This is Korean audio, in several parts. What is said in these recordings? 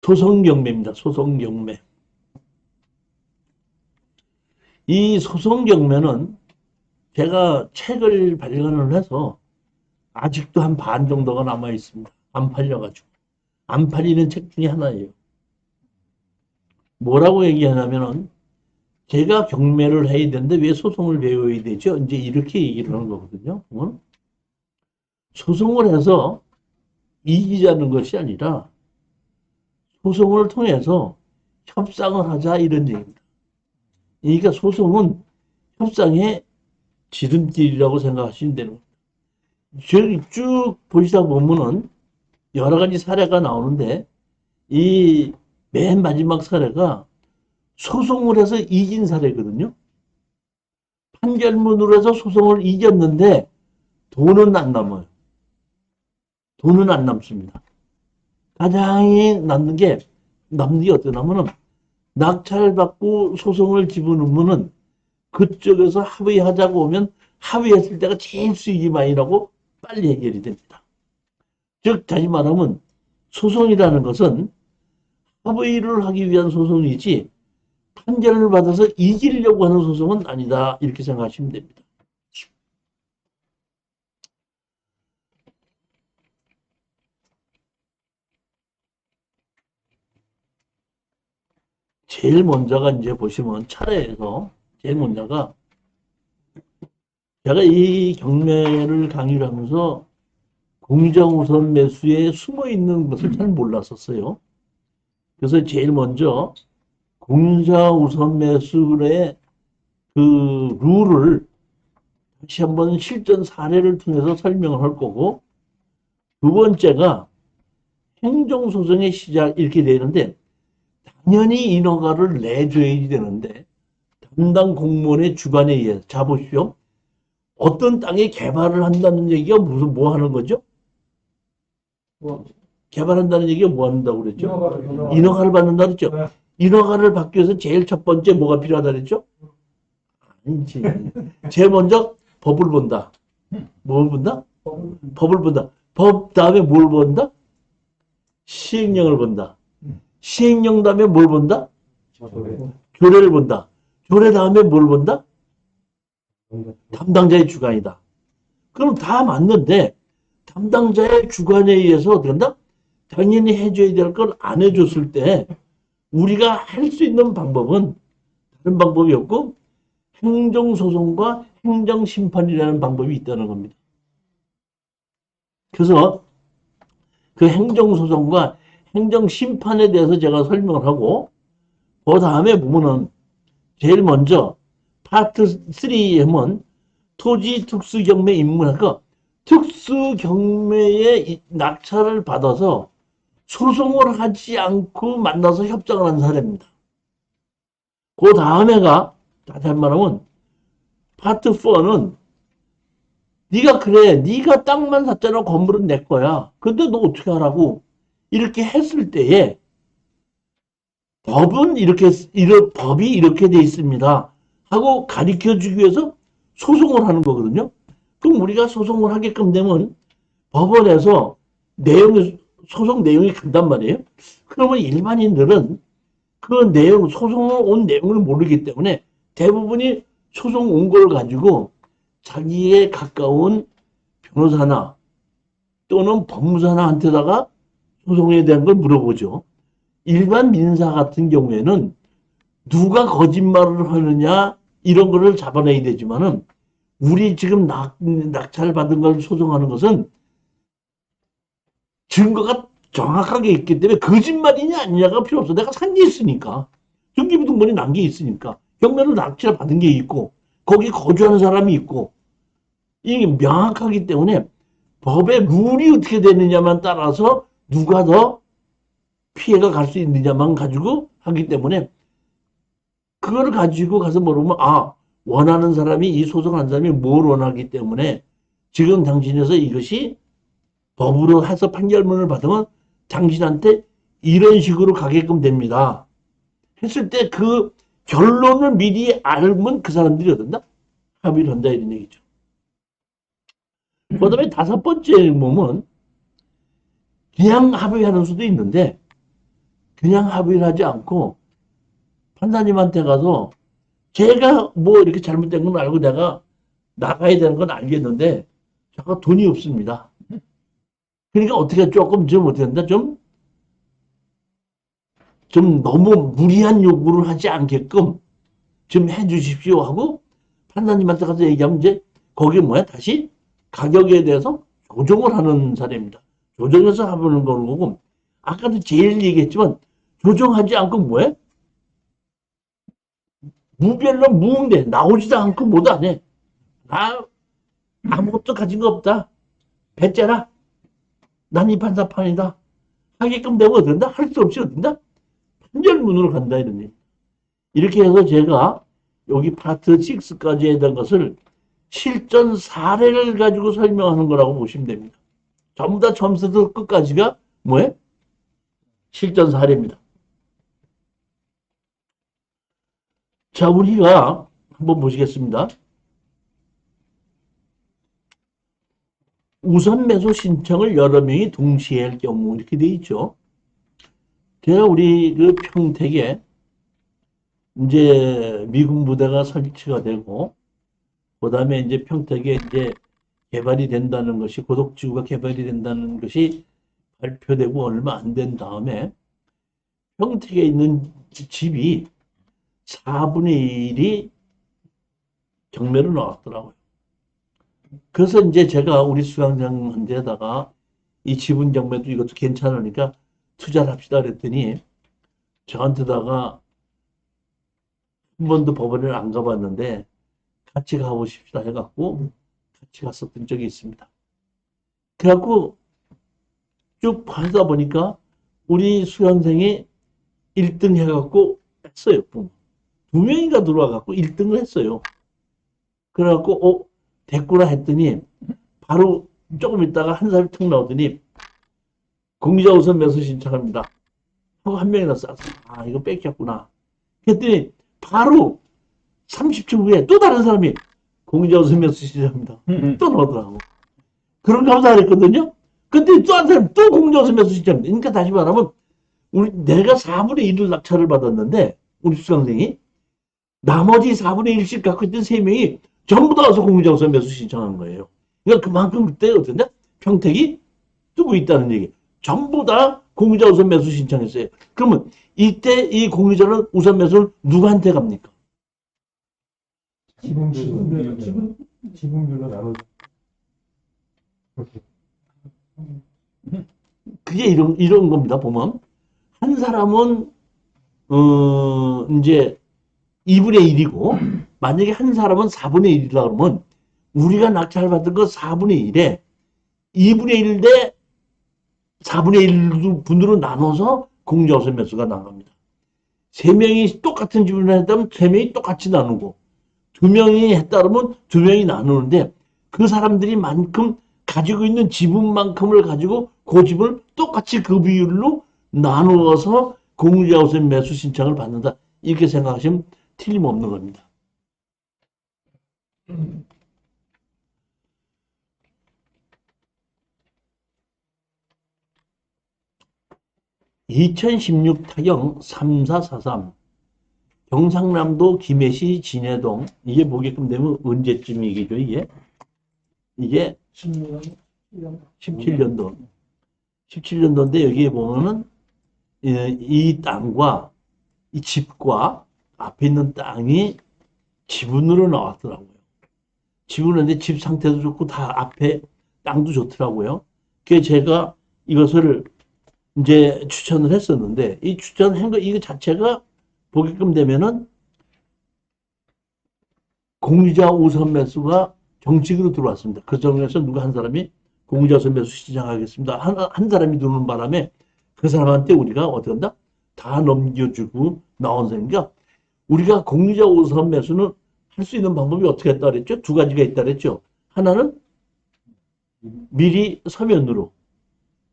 소송경매입니다. 소송경매. 이 소송경매는 제가 책을 발간을 해서 아직도 한 반 정도가 남아 있습니다. 안 팔려가지고. 안 팔리는 책 중에 하나예요. 뭐라고 얘기하냐면은 제가 경매를 해야 되는데 왜 소송을 배워야 되죠? 이제 이렇게 얘기를 하는 거거든요. 소송을 해서 이기자는 것이 아니라 소송을 통해서 협상을 하자 이런 얘기입니다. 그러니까 소송은 협상의 지름길이라고 생각하시면 되는 겁니다. 저기 쭉 보시다 보면은 여러 가지 사례가 나오는데 이 맨 마지막 사례가 소송을 해서 이긴 사례거든요. 판결문으로 해서 소송을 이겼는데 돈은 안 남아요. 돈은 안 남습니다. 가장 남는 게 어떻게 나면은 낙찰받고 소송을 집어넣으면은 그쪽에서 합의하자고 오면 합의했을 때가 제일 수익이 많이 나고 빨리 해결이 됩니다. 즉 다시 말하면 소송이라는 것은 합의를 하기 위한 소송이지 판결을 받아서 이기려고 하는 소송은 아니다 이렇게 생각하시면 됩니다. 제일 먼저가 이제 보시면 차례에서 제일 먼저가 제가 이 경매를 강의를 하면서 공정우선 매수에 숨어 있는 것을 잘 몰랐었어요. 그래서 제일 먼저 공정우선 매수의 그 룰을 다시 한번 실전 사례를 통해서 설명을 할 거고, 두 번째가 행정소송의 시작 이렇게 되는데 당연히 인허가를 내줘야 되는데 담당 공무원의 주관에 의해서 자 보십시오. 어떤 땅에 개발을 한다는 얘기가 무슨 뭐 하는 거죠? 개발한다는 얘기가 뭐 한다고 그랬죠? 인허가를 받는다 그랬죠? 네. 인허가를 받기 위해서 제일 첫 번째 뭐가 필요하다 그랬죠? 아니지. 제일 먼저 법을 본다. 뭘 본다? 법을 본다. 법 다음에 뭘 본다? 시행령을 본다. 시행령 다음에 뭘 본다? 조례를 본다. 조례 다음에 뭘 본다? 담당자의 주관이다. 그럼 다 맞는데 담당자의 주관에 의해서 어떻게 한다? 당연히 해줘야 될 걸 안 해줬을 때 우리가 할 수 있는 방법은 다른 방법이 없고 행정소송과 행정심판이라는 방법이 있다는 겁니다. 그래서 그 행정소송과 행정심판에 대해서 제가 설명을 하고 그 다음에 보면은 제일 먼저 파트 3에 하면 토지 특수경매 입문하고 특수경매에 낙찰을 받아서 소송을 하지 않고 만나서 협정을 한 사례입니다. 그 다음에가 다시 말하면 파트 4는 네가 그래 네가 땅만 샀잖아 건물은 내 거야. 근데 너 어떻게 하라고 이렇게 했을 때에 법은 법이 이렇게 돼 있습니다 하고 가르쳐 주기 위해서 소송을 하는 거거든요. 그럼 우리가 소송을 하게끔 되면 법원에서 소송 내용이 간단 말이에요. 그러면 일반인들은 그 내용, 소송을 온 내용을 모르기 때문에 대부분이 소송 온 걸 가지고 자기에 가까운 변호사나 또는 법무사한테다가 소송에 대한 걸 물어보죠. 일반 민사 같은 경우에는 누가 거짓말을 하느냐 이런 거를 잡아내야 되지만은 우리 지금 낙찰 받은 걸 소송하는 것은 증거가 정확하게 있기 때문에 거짓말이냐 아니냐가 필요 없어. 내가 산 게 있으니까. 등기부등본이 난 게 있으니까. 경매로 낙찰 받은 게 있고 거기 거주하는 사람이 있고 이게 명확하기 때문에 법의 룰이 어떻게 되느냐만 따라서 누가 더 피해가 갈 수 있느냐만 가지고 하기 때문에 그걸 가지고 가서 물으면 원하는 사람이 이 소송한 사람이 뭘 원하기 때문에 지금 당신에서 이것이 법으로 해서 판결문을 받으면 당신한테 이런 식으로 가게끔 됩니다. 했을 때 그 결론을 미리 알면 그 사람들이 어떤다? 합의를 한다 이런 얘기죠. 그 다음에 다섯 번째 보면 그냥 합의하는 수도 있는데 그냥 합의를 하지 않고 판사님한테 가서 제가 뭐 이렇게 잘못된 건 알고 내가 나가야 되는 건 알겠는데 제가 돈이 없습니다. 그러니까 어떻게 조금 좀 어떻게 된다? 좀 너무 무리한 요구를 하지 않게끔 좀 해주십시오 하고 판사님한테 가서 얘기하면 이제 거기 뭐야? 다시 가격에 대해서 조정을 하는 사례입니다. 조정해서 하는 거고 아까도 제일 얘기했지만 조정하지 않고 뭐해? 무별로 무응대 나오지도 않고 뭐도 안 해. 나 아무것도 가진 거 없다. 배째라. 난 이 판사판이다. 하게끔 되면 어떤다? 할 수 없이 어떤다? 판결문으로 간다 이러니. 이렇게 해서 제가 여기 파트 6까지 해던 것을 실전 사례를 가지고 설명하는 거라고 보시면 됩니다. 전부 다 처음부터 끝까지가 뭐예요? 실전 사례입니다. 자, 우리가 한번 보시겠습니다. 우선 매수 신청을 여러 명이 동시에 할 경우 이렇게 돼 있죠. 제가 우리 그 평택에 이제 미군 부대가 설치가 되고 그다음에 이제 평택에 이제 개발이 된다는 것이 고속지구가 개발이 된다는 것이 발표되고 얼마 안 된 다음에 평택에 있는 집이 4분의 1이 경매로 나왔더라고요. 그래서 이제 제가 우리 수강장한테다가 이 지분 경매도 이것도 괜찮으니까 투자를 합시다 그랬더니 저한테다가 한 번도 법원을 안 가봤는데 같이 가보십시다 해갖고 같이 갔었던 적이 있습니다. 그래갖고 쭉 하다 보니까 우리 수강생이 1등 해갖고 했어요. 두 명이가 들어와갖고 1등을 했어요. 그래갖고 됐구나 했더니 바로 조금 있다가 한 사람이 툭 나오더니 공기자 우선 매수 신청합니다. 하고 한 명이 났어. 아 이거 뺏겼구나. 그랬더니 바로 30초 후에 또 다른 사람이 공기자 우선 매수 신청합니다. 또 나오더라고. 그런 감사를 했거든요. 근데 또 한 사람이 또 공기자 우선 매수 신청합니다. 그러니까 다시 말하면 내가 4분의 1을 낙찰을 받았는데 우리 수강생이 나머지 4분의 1씩 갖고 있던 3명이 전부 다 와서 공유장소 매수 신청한 거예요. 그러니까 그만큼 그때 어떤데? 평택이 뜨고 있다는 얘기. 전부 다 공유자 우선 매수 신청했어요. 그러면 이때 이 공유자는 우선 매수를 누구한테 갑니까? 지분별로 나눠. 그게 이런 겁니다. 보면 한 사람은 이제 2분의 1이고 만약에 한 사람은 4분의 1이라 그러면 우리가 낙찰받은 거 4분의 1에 2분의 1 대 4분의 1 분으로 나눠서 공유자우선 매수가 나갑니다. 3명이 똑같은 지분을 했다면 3명이 똑같이 나누고 2명이 했다 그러면 2명이 나누는데 그 사람들이 만큼 가지고 있는 지분만큼을 가지고 그 지분을 똑같이 그 비율로 나누어서 공유자우선 매수 신청을 받는다. 이렇게 생각하시면 틀림없는 겁니다. 2016 타경 3443 경상남도 김해시 진해동 이게 보게끔 되면 언제쯤이겠죠 이게? 이게 17년도 17년도인데 여기에 보면은 이 땅과 이 집과 앞에 있는 땅이 지분으로 나왔더라고요. 지분인데 집 상태도 좋고 다 앞에 땅도 좋더라고요. 그래서 제가 이것을 이제 추천을 했었는데 이 추천한 거 이거 자체가 보게끔 되면은 공유자 우선 매수가 정식으로 들어왔습니다. 그 정에서 누가 한 사람이 공유자 우선 매수 시작하겠습니다. 한 사람이 들어오는 바람에 그 사람한테 우리가 어떻게 한다? 다 넘겨주고 나온 셈이니까 우리가 공유자 우선 매수는 할 수 있는 방법이 어떻게 했다 그랬죠? 두 가지가 있다 그랬죠. 하나는 미리 서면으로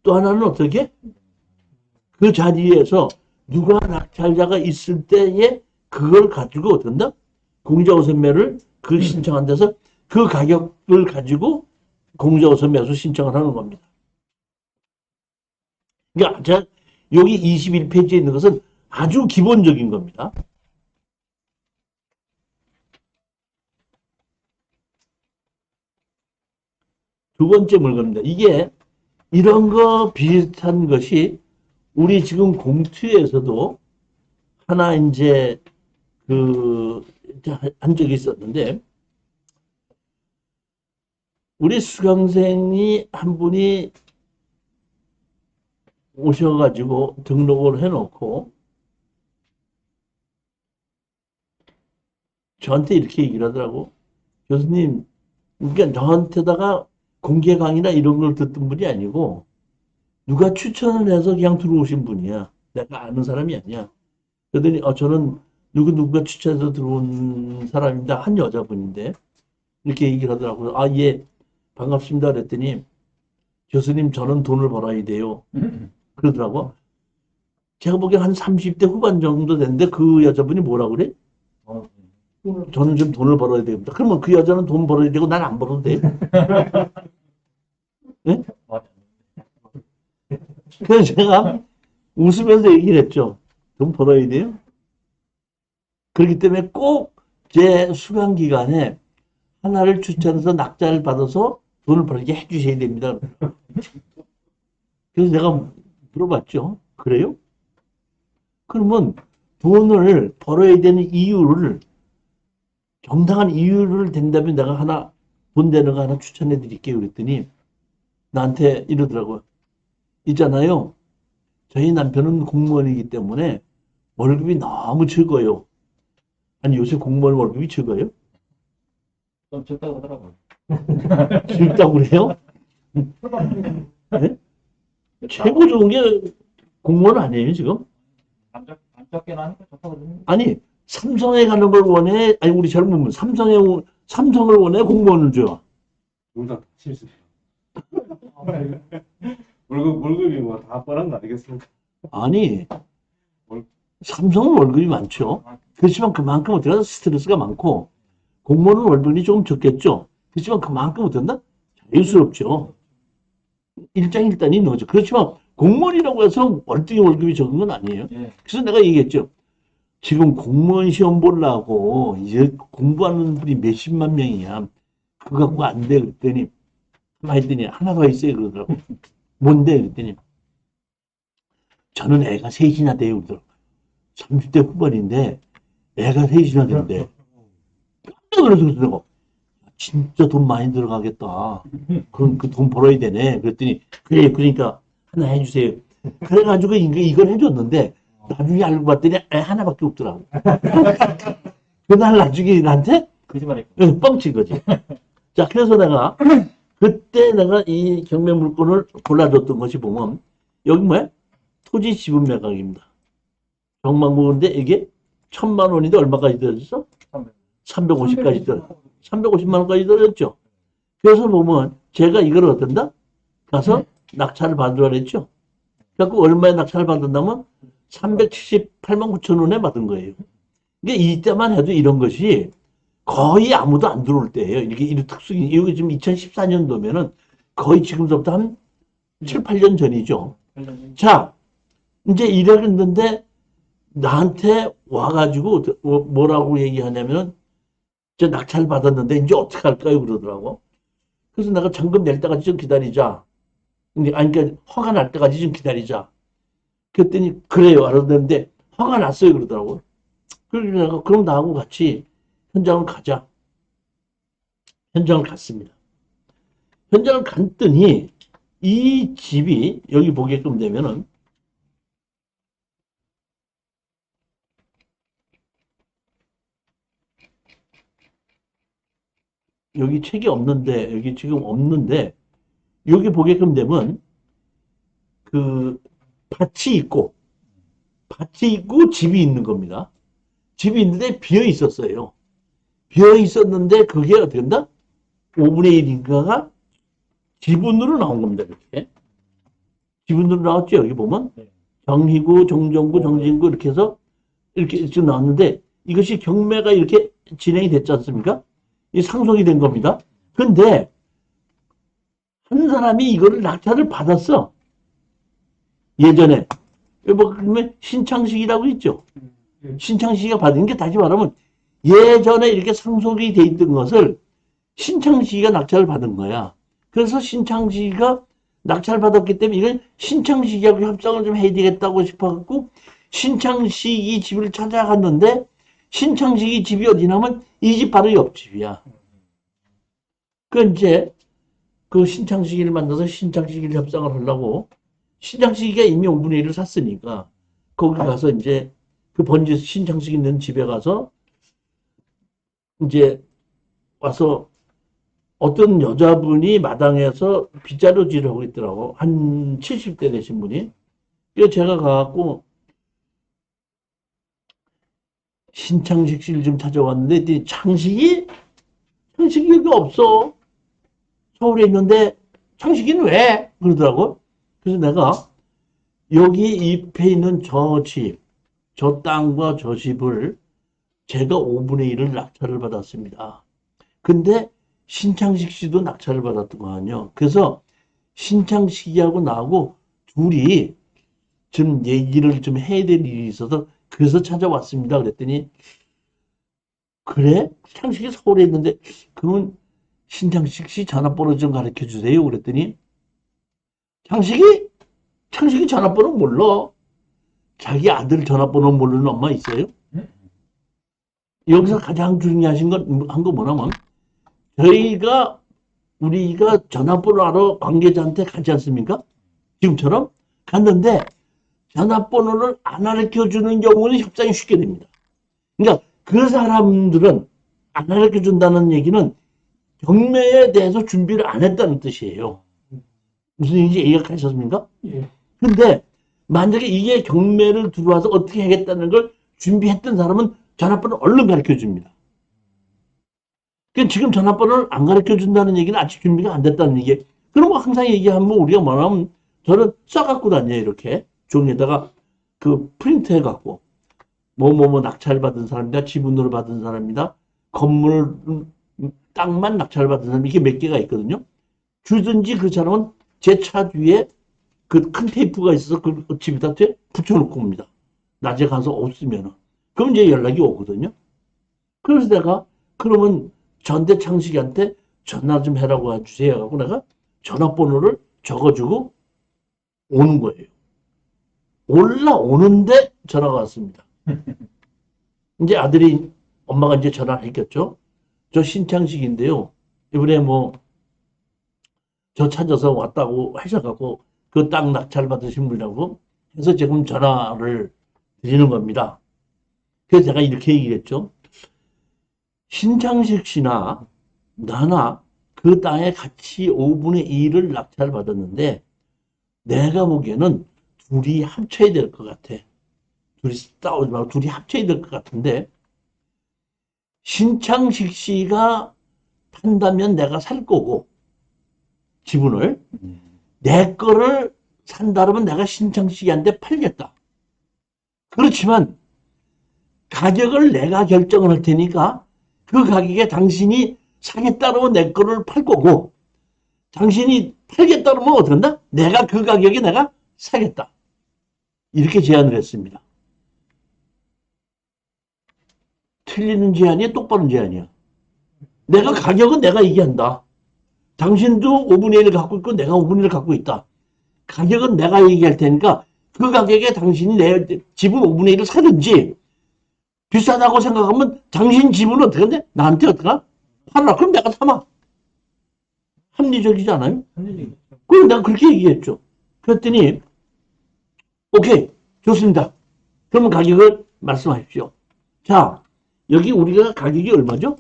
또 하나는 어떻게? 그 자리에서 누가 낙찰자가 있을 때에 그걸 가지고 어떻게 한다? 공유자 우선 매를 그 신청한 데서 그 가격을 가지고 공유자 우선 매수 신청을 하는 겁니다. 그러니까 제가 여기 21페이지에 있는 것은 아주 기본적인 겁니다. 두 번째 물건입니다. 이게 이런 거 비슷한 것이 우리 지금 공투에서도 하나 이제 한 적이 있었는데, 우리 수강생이 한 분이 오셔가지고 등록을 해놓고 저한테 이렇게 얘기를 하더라고. 교수님, 그러니까 저한테다가 공개 강의나 이런 걸 듣던 분이 아니고 누가 추천을 해서 그냥 들어오신 분이야. 내가 아는 사람이 아니야. 그러더니 저는 누가 추천해서 들어온 사람입니다. 한 여자분인데 이렇게 얘기를 하더라고요. 아, 예, 반갑습니다. 그랬더니 교수님, 저는 돈을 벌어야 돼요. 그러더라고. 제가 보기엔 한 30대 후반 정도 됐는데 그 여자분이 뭐라 그래? 저는 좀 돈을 벌어야 됩니다. 그러면 그 여자는 돈 벌어야 되고 난 안 벌어도 돼? 네? 그래서 제가 웃으면서 얘기를 했죠. 돈 벌어야 돼요? 그렇기 때문에 꼭 제 수강 기간에 하나를 추천해서 낙찰을 받아서 돈을 벌게 해주셔야 됩니다. 그래서 내가 물어봤죠. 그래요? 그러면 돈을 벌어야 되는 이유를, 정당한 이유를 된다면 내가 하나, 돈 되는 거 하나 추천해 드릴게요. 그랬더니 나한테 이러더라고요. 있잖아요. 저희 남편은 공무원이기 때문에 월급이 너무 적어요. 아니, 요새 공무원 월급이 적어요? 좀 적다고 하더라고요. 적다고 그래요? 네? 최고 좋은 게 공무원 아니에요, 지금? 안 적게는 하니까 좋다거든요. 아니, 삼성에 가는 걸 원해? 아니, 우리 젊으면 삼성을 원해? 공무원을 줘? 둘 다 실수. 월급이 뭐 다 뻔한 거 아니겠습니까? 아니, 삼성은 월급이 많죠. 그렇지만 그만큼 어떻게 스트레스가 많고, 공무원은 월급이 조금 적겠죠. 그렇지만 그만큼 어떻게 자유스럽죠. 일장일단이 있는 거죠. 그렇지만 공무원이라고 해서 월등히 월급이 적은 건 아니에요. 예. 그래서 내가 얘기했죠. 지금 공무원 시험 보려고 이제 공부하는 분이 몇십만 명이야. 그거 갖고 안 돼. 그랬더니, 했더니 하나 더 있어요. 그러더라고. 뭔데? 그랬더니, 저는 애가 셋이나 돼요. 그러더라고. 30대 후반인데 애가 셋이나 된대. 그래서 그러더라고. 진짜 돈 많이 들어가겠다. 그럼 그 돈 벌어야 되네. 그랬더니, 그래, 그러니까 하나 해주세요. 그래가지고 이걸 해줬는데, 나중에 알고 봤더니 애 하나밖에 없더라고. 그날 나중에 나한테 거짓말했고. 뻥친 거지. 자, 그래서 내가 그때 내가 이 경매 물건을 골라줬던 것이 보면, 여기 뭐야? 토지 지분 매각입니다. 정망부인데 이게 1,000만 원인데 얼마까지 들어졌어? 350까지 들어. 350만 원까지 들어졌죠. 그래서 보면 제가 이걸 어떤다? 가서 낙찰을 받으라 그랬죠. 그래갖고 얼마에 낙찰을 받았냐면 378만 9천 원에 받은 거예요. 이게 이때만 해도 이런 것이 거의 아무도 안 들어올 때예요. 이게 이런 특수기, 이게 지금 2014년도면은 거의 지금부터 한 7, 8년 전이죠. 자, 이제 이랬는데 나한테 와가지고 뭐라고 얘기하냐면은 저 낙찰 받았는데 이제 어떻게 할까요? 그러더라고. 그래서 내가 잔금 낼 때까지 좀 기다리자. 아니, 그러니까 화가 날 때까지 좀 기다리자. 그랬더니 그래요. 알았는데 화가 났어요. 그러더라고. 그래서 내가 그럼 나하고 같이 현장을 가자. 현장을 갔습니다. 현장을 갔더니 이 집이 여기 보게끔 되면은 여기 책이 없는데, 여기 지금 없는데, 여기 보게끔 되면, 밭이 있고 집이 있는 겁니다. 집이 있는데 비어 있었어요. 비어 있었는데, 그게 어떻게 된다? 5분의 1인가가 지분으로 나온 겁니다, 이렇게. 지분으로 나왔죠, 여기 보면. 정희구, 정정구, 정진구, 이렇게 해서, 이렇게 지금 나왔는데, 이것이 경매가 이렇게 진행이 됐지 않습니까? 이 상속이 된 겁니다. 근데 한 사람이 이거를 낙찰을 받았어. 예전에. 뭐, 그러면 신창식이라고 있죠. 신창식이가 받은 게 다시 말하면 예전에 이렇게 상속이 돼 있던 것을 신창식이가 낙찰을 받은 거야. 그래서 신창식이가 낙찰을 받았기 때문에 이건 신창식이하고 협상을 좀 해야 되겠다고 싶어갖고 신창식이 집을 찾아갔는데 신창식이 집이 어디냐면 이 집 바로 옆집이야. 그 이제 그 신창식이를 만나서 신창식이를 협상을 하려고 신창식이가 이미 5분의 1을 샀으니까 거기 가서 이제 그 번지 신창식 있는 집에 가서 이제 와서 어떤 여자분이 마당에서 빗자루질을 하고 있더라고. 한 70대 되신 분이. 그래서 제가 가갖고 신창식 씨를 좀 찾아왔는데 창식이 여기 없어. 서울에 있는데 창식이는 왜? 그러더라고. 그래서 내가 여기 잎에 있는 저 집, 저 땅과 저 집을 제가 5분의 1을 낙찰을 받았습니다. 근데 신창식 씨도 낙찰을 받았던 거 아니에요. 그래서 신창식이하고 나하고 둘이 좀 얘기를 좀 해야 될 일이 있어서 그래서 찾아왔습니다. 그랬더니 그래? 창식이 서울에 있는데 그러면 신창식 씨 전화번호 좀 가르쳐 주세요. 그랬더니 창식이 전화번호 몰라. 자기 아들 전화번호 모르는 엄마 있어요? 여기서 가장 중요하신 한 거 뭐냐면 우리가 전화번호 하러 관계자한테 가지 않습니까? 지금처럼 갔는데 전화번호를 안 가르쳐 주는 경우는 협상이 쉽게 됩니다. 그러니까 그 사람들은 안 가르쳐 준다는 얘기는 경매에 대해서 준비를 안 했다는 뜻이에요. 무슨 얘기인지 이해하셨습니까? 예. 근데 만약에 이게 경매를 들어와서 어떻게 하겠다는 걸 준비했던 사람은 전화번호를 얼른 가르쳐 줍니다. 그러니까 지금 전화번호를 안 가르쳐 준다는 얘기는 아직 준비가 안 됐다는 얘기예요. 그런 거 항상 얘기하면 우리가 뭐냐면 저는 써갖고 다녀요. 이렇게 종이에다가 그 프린트 해갖고 뭐뭐뭐 낙찰받은 사람이다. 지분으로 받은 사람이다. 건물 땅만 낙찰받은 사람 이게 몇 개가 있거든요. 주든지 그 사람은 제 차 뒤에 그 큰 테이프가 있어서 그 집에다 붙여놓고 옵니다. 낮에 가서 없으면은. 그럼 이제 연락이 오거든요. 그래서 내가 그러면 전대창식이한테 전화 좀 해라고 해주세요. 하고 내가 전화번호를 적어주고 오는 거예요. 올라오는데 전화가 왔습니다. 이제 아들이 엄마가 이제 전화를 했겠죠. 저 신창식인데요. 이번에 뭐 저 찾아서 왔다고 하셔갖고 그 땅 낙찰 받으신 분이라고 해서 지금 전화를 드리는 겁니다. 그래서 제가 이렇게 얘기했죠. 신창식 씨나 나나 그 땅의 가치 5분의 1을 낙찰 받았는데 내가 보기에는 둘이 합쳐야 될 것 같아. 둘이 싸우지 말고 둘이 합쳐야 될 것 같은데 신창식 씨가 판다면 내가 살 거고 지분을 내 거를 산다면 내가 신창식이한테 팔겠다. 그렇지만 가격을 내가 결정을 할 테니까 그 가격에 당신이 사겠다면 내 거를 팔 거고 당신이 팔겠다 그러면 어떻게 한다? 내가 그 가격에 내가 사겠다. 이렇게 제안을 했습니다. 틀리는 제안이야? 똑바른 제안이야? 내가 가격은 내가 얘기한다. 당신도 5분의 1을 갖고 있고 내가 5분의 1을 갖고 있다. 가격은 내가 얘기할 테니까 그 가격에 당신이 내 지분 5분의 1을 사든지 비싸다고 생각하면 당신 지분은 어떻게 한대? 나한테 어떻게 하? 팔아라. 그럼 내가 사마. 합리적이지 않아요? 합리적이죠. 그럼 내가 그렇게 얘기했죠. 그랬더니 오케이 좋습니다. 그러면 가격을 말씀하십시오. 자 여기 우리가 가격이 얼마죠?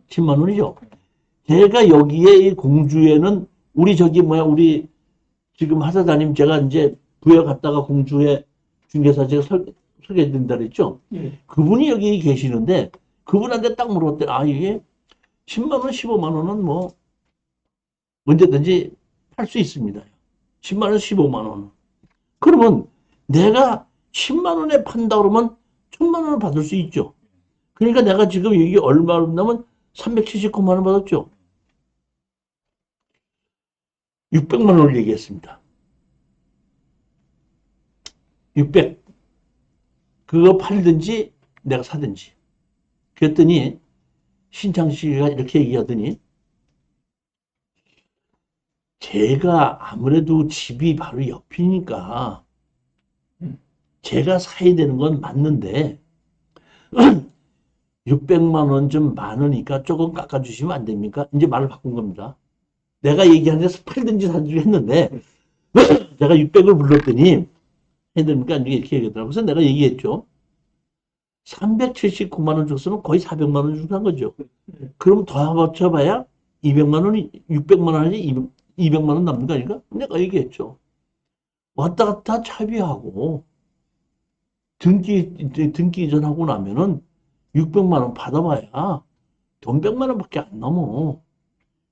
10만 원이죠. 제가 여기에 이 공주에는 우리 우리 지금 하사장님 제가 이제 부여 갔다가 공주에 중개사 제가 소개해드린다 그랬죠. 예. 그분이 여기 계시는데 그분한테 딱 물어봤더니 아 이게 10만 원, 15만 원은 뭐 언제든지 팔 수 있습니다. 10만 원, 15만 원. 그러면 내가 10만 원에 판다 그러면 1000만 원을 받을 수 있죠. 그러니까 내가 지금 여기 얼마 나면 379만 원 받았죠. 600만 원을 얘기했습니다. 600. 그거 팔든지 내가 사든지. 그랬더니 신창식이가 이렇게 얘기하더니 제가 아무래도 집이 바로 옆이니까 제가 사야 되는 건 맞는데 600만 원 좀 많으니까 조금 깎아주시면 안 됩니까? 이제 말을 바꾼 겁니다. 내가 얘기한 데서 팔든지 사든지 했는데 제가 600을 불렀더니 해야 됩니까? 이렇게 얘기하더라고요. 그래서 내가 얘기했죠. 379만 원 줬으면 거의 400만 원 주고 산 거죠. 그럼 더 맞춰봐야 200만 원이, 600만 원이 200만 원 남는 거 아닌가? 내가 얘기했죠. 왔다 갔다 차비하고 등기 이전하고 나면은 600만 원 받아봐야 돈 100만 원밖에 안 넘어.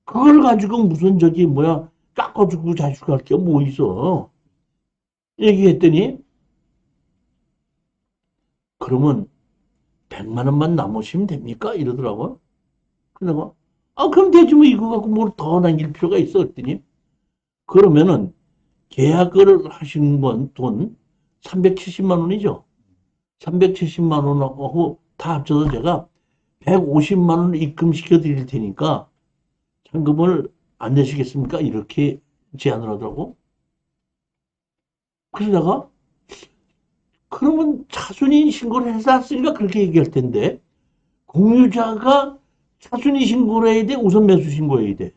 그걸 가지고 무슨 저기 뭐야 깎아주고 자식할 게 뭐 있어. 얘기했더니 그러면 100만 원만 남으시면 됩니까? 이러더라고요. 그래서 그럼 되지 뭐 이거 갖고 뭘 더 남길 필요가 있어 그랬더니 그러면은 계약을 하신 건 돈 370만 원이죠. 370만 원하고 다 합쳐서 제가 150만 원을 입금시켜 드릴 테니까 잔금을 안 내시겠습니까? 이렇게 제안을 하더라고. 그래서 내가 그러면 차순위 신고를 해서 왔으니까 그렇게 얘기할 텐데 공유자가 차순위 신고를 해야 돼? 우선 매수 신고해야 돼?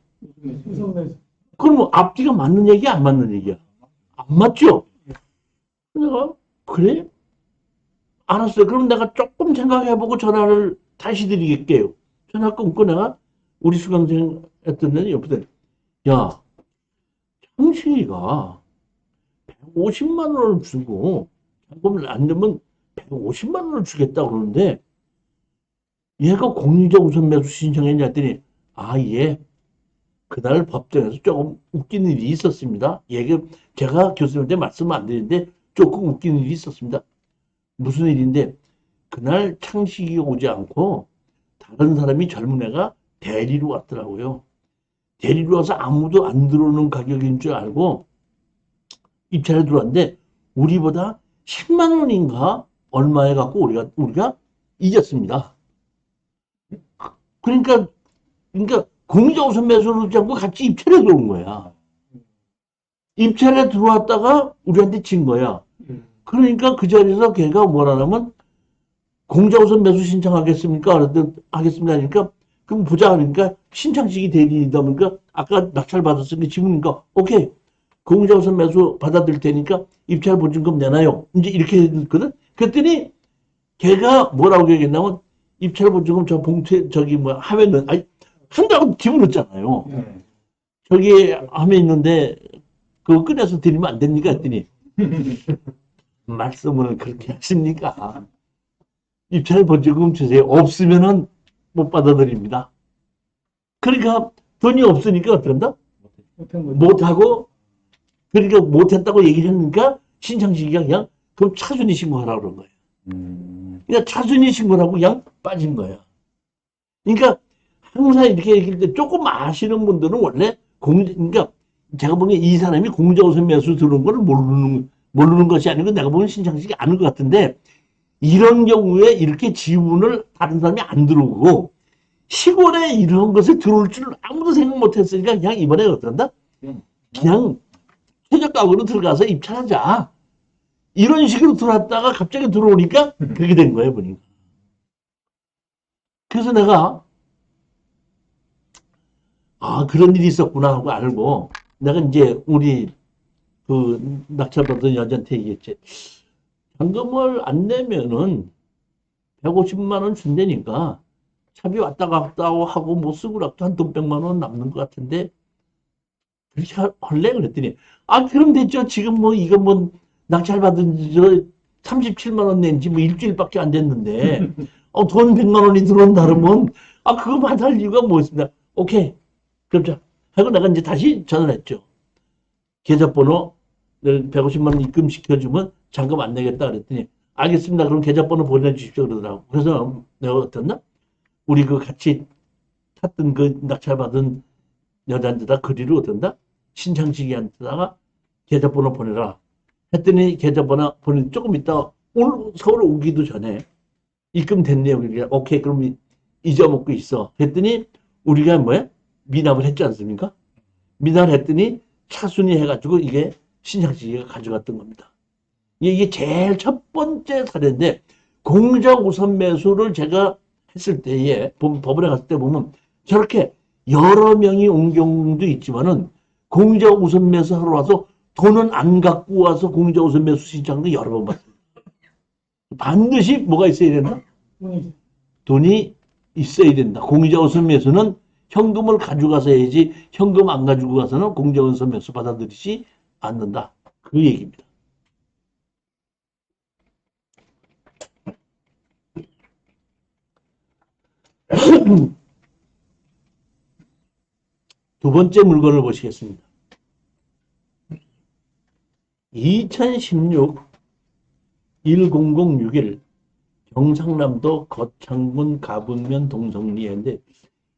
그럼 앞뒤가 맞는 얘기야? 안 맞는 얘기야? 안 맞죠? 내가 그래? 알았어요. 그럼 내가 조금 생각해보고 전화를 다시 드리겠게요. 전화 끊고 내가 우리 수강생 했던 데는 옆에 야, 창식이가 150만 원을 주고 잔금을 안 내면 150만 원을 주겠다 그러는데 얘가 공유자 우선 매수 신청했냐 했더니 예. 그날 법정에서 조금 웃긴 일이 있었습니다. 제가 교수님한테 말씀 안 드리는데 조금 웃긴 일이 있었습니다. 무슨 일인데 그날 창식이 오지 않고 다른 사람이 젊은 애가 대리로 왔더라고요. 대리로 와서 아무도 안 들어오는 가격인 줄 알고 입찰에 들어왔는데 우리보다 10만 원인가 얼마에 갖고 우리가 이겼습니다. 그러니까 공유자 우선 매수를 하지 않고 같이 입찰에 들어온 거야. 입찰에 들어왔다가 우리한테 진 거야. 그러니까 그 자리에서 걔가 뭐라냐면 공유자 우선 매수 신청하겠습니까? 그랬더니 하겠습니다. 하니까 그럼 보자. 그러니까 신청식이 대리이다 보니까 아까 낙찰 받았으니까 지금이니까 오케이. 공유자 우선 매수 받아들 테니까 입찰 보증금 내놔요. 이제 이렇게 했거든. 그랬더니 걔가 뭐라고 얘기했냐면 입찰 보증금 저 봉투에 저기 하면은 한다고 집어넣었잖아요. 저기 함에 있는데 그거 꺼내서 드리면 안 됩니까? 했더니 말씀을 그렇게 하십니까? 입찰 보증금 주세요. 없으면은 못 받아들입니다. 그러니까 돈이 없으니까 어떡한다? 못하고 그러니까 못했다고 얘기를 했으니까 신창식이가 그냥 그럼 차순위 신고하라고 그런 거예요. 그러니까 차순위 신고라고 그냥 빠진 거예요. 그러니까 항상 이렇게 얘기할 때 조금 아시는 분들은 원래 그러니까 제가 보기엔 이 사람이 공유자 우선 매수 들어온 걸 모르는 것이 아니고 내가 보기엔 신창식이 아는 것 같은데 이런 경우에 이렇게 지분을 다른 사람이 안 들어오고 시골에 이런 것에 들어올 줄 아무도 생각 못 했으니까 그냥 이번에 어떤다? 그냥 최저가격으로 들어가서 입찰하자. 이런 식으로 들어왔다가 갑자기 들어오니까 그렇게 된 거예요, 보니까. 그래서 내가 그런 일이 있었구나 하고 알고 내가 이제 우리 그 낙찰받은 여자한테 얘기했지. 잔금을 안 내면은 150만 원 준다니까 차비 왔다 갔다 하고 뭐 쓰고락도 한 돈 100만 원 남는 것 같은데 그렇게 할래? 그랬더니 그럼 됐죠. 지금 뭐 이거 뭐 낙찰받은 저 37만 원 낸지 뭐 일주일밖에 안 됐는데 돈 100만 원이 들어온다 그러면 그거 받을 이유가 뭐 있습니다. 오케이. 그럼 자 하고 내가 이제 다시 전화를 했죠. 계좌번호 150만 원 입금시켜주면 잔금 안 내겠다 그랬더니 알겠습니다. 그럼 계좌번호 보내주십시오 그러더라고. 그래서 내가 어땠나? 우리 그 같이 탔던 그 낙찰받은 여자한테다 그리로 어떤다? 신창식이한테다가 계좌번호 보내라. 했더니 계좌번호 보내 조금 있다 오늘 서울 오기도 전에 입금됐네요. 그러니까 오케이 그럼 잊어먹고 있어. 했더니 우리가 뭐야? 미납을 했지 않습니까? 미납을 했더니 차순위 해가지고 이게 신장지기가 가져갔던 겁니다. 이게 제일 첫 번째 사례인데 공작 우선 매수를 제가 했을 때에 법원에 갔을 때 보면 저렇게 여러 명이 온 경우도 있지만은 공작 우선 매수 하러 와서 돈은 안 갖고 와서 공작 우선 매수 신청도 여러 번 봤습니다. 반드시 뭐가 있어야 된다? 돈이 있어야 된다. 공작 우선 매수는 현금을 가져가서 해야지 현금 안 가지고 가서는 공작 우선 매수 받아들이지 않는다. 그 얘기입니다. 두 번째 물건을 보시겠습니다. 2016 1006일 경상남도 거창군 가분면 동성리인데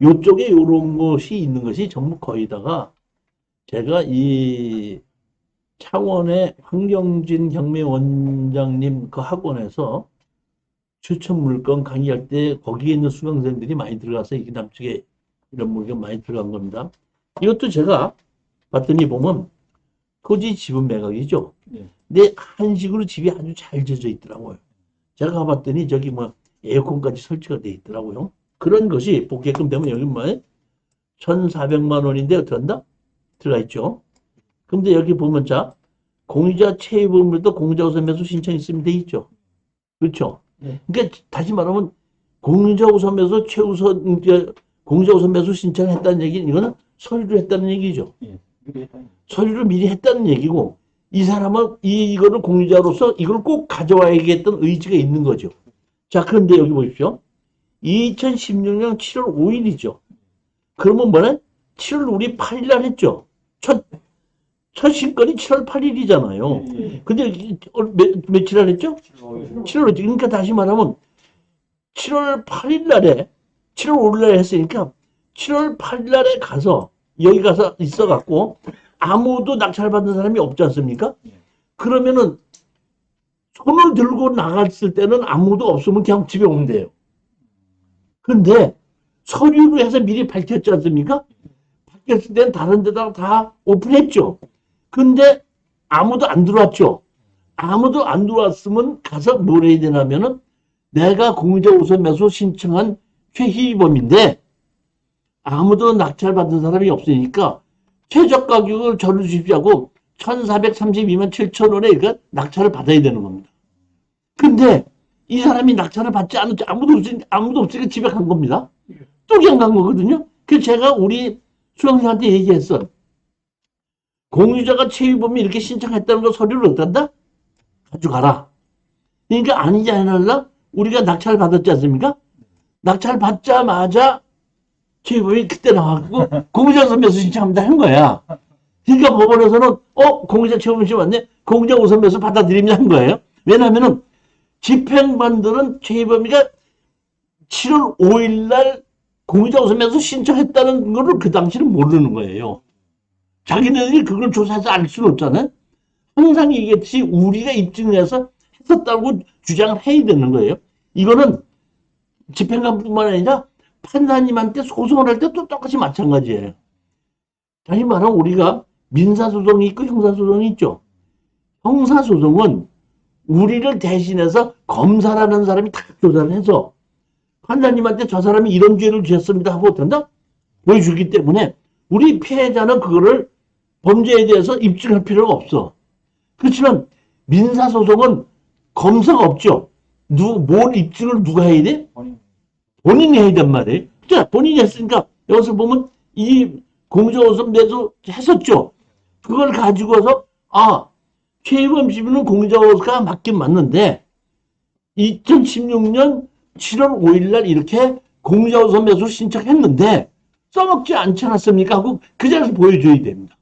이쪽에 이런 것이 있는 것이 전부 거의 다가 제가 이 창원의 황경진 경매 원장님 그 학원에서 추천 물건 강의할 때 거기에 있는 수강생들이 많이 들어가서 이게 남쪽에 이런 물건 많이 들어간 겁니다. 이것도 제가 봤더니 보면 토지 지분 매각이죠. 네. 근데 한식으로 집이 아주 잘 지어져 있더라고요. 제가 가봤더니 저기 뭐 에어컨까지 설치가 돼 있더라고요. 그런 것이 보게끔 되면 여기 뭐 1,400만 원인데 어떻게 한다? 들어가 있죠. 근데 여기 보면 자 공유자 체입금도 공유자 우선 매수 신청 있으면 돼 있죠. 그렇죠. 네. 그러니까 다시 말하면 공유자 우선 매수 최우선 이제 공유자 우선 매수 신청했다는 얘기는 이거는 서류로 했다는 얘기죠. 예. 미리 했다니. 서류를 미리 했다는 얘기고 이 사람은 이거를 공유자로서 이걸 꼭 가져와야겠다는 의지가 있는 거죠. 자, 그런데 여기 보십시오. 2016년 7월 5일이죠. 그러면 뭐래? 7월 우리 8일 날 했죠. 첫 신건이 7월 8일이잖아요. 예. 근데 며칠 날 했죠? 7월 7월 5일. 그러니까 다시 말하면 7월 8일 날에 7월 5일 날에 했으니까 7월 8일 날에 가서 여기 가서 있어갖고 아무도 낙찰받은 사람이 없지 않습니까? 그러면은 손을 들고 나갔을 때는 아무도 없으면 그냥 집에 오면 돼요. 근데 서류로 해서 미리 밝혔지 않습니까? 밝혔을 때는 다른 데다가 다 오픈했죠. 근데 아무도 안 들어왔죠. 아무도 안 들어왔으면 가서 뭘 해야 되냐면은 내가 공유자 우선 매수 신청한 최희범인데 아무도 낙찰받은 사람이 없으니까 최저 가격을 저를 주십시오 하고 1,432만 7천 원에 이거 낙찰을 받아야 되는 겁니다. 근데 이 사람이 낙찰을 받지 않았죠. 아무도 없으니까 집에 간 겁니다. 또 그냥 간 거거든요. 그래서 제가 우리 수강생한테 얘기했어. 공유자가 최유범이 이렇게 신청했다는 거 서류를 어떤다? 가져가라. 그러니까 아니지 않을라? 우리가 낙찰을 받았지 않습니까? 낙찰 받자마자 최유범이 그때 나왔고 공유자 우선매수 신청합니다 한 거야. 그러니까 법원에서는 공유자 최유범 씨 맞네. 공유자 우선매수 받아들입니다 한 거예요. 왜냐하면은 집행관들은 최유범이가 7월 5일 날 공유자 우선매수 신청했다는 거를 그 당시는 모르는 거예요. 자기네들이 그걸 조사해서 알 수는 없잖아요. 항상 얘기했듯이 우리가 입증해서 했었다고 주장을 해야 되는 거예요. 이거는 집행관뿐만 아니라 판사님한테 소송을 할 때도 똑같이 마찬가지예요. 다시 말하면 우리가 민사소송이 있고 형사소송이 있죠. 형사소송은 우리를 대신해서 검사라는 사람이 다 조사를 해서 판사님한테 저 사람이 이런 죄를 지었습니다 하고 어떤다? 보여주기 때문에 우리 피해자는 그거를 범죄에 대해서 입증할 필요가 없어. 그렇지만 민사소송은 검사가 없죠. 뭘 입증을 누가 해야 돼? 본인이 해야 된 말이에요. 자, 본인이 했으니까 여기서 보면 이 공유자우선 매수 했었죠. 그걸 가지고서 최유범 씨는 공유자우선가 맞긴 맞는데 2016년 7월 5일 날 이렇게 공유자우선 매수 신청했는데 써먹지 않지 않았습니까? 하고 그 자리에서 보여줘야 됩니다.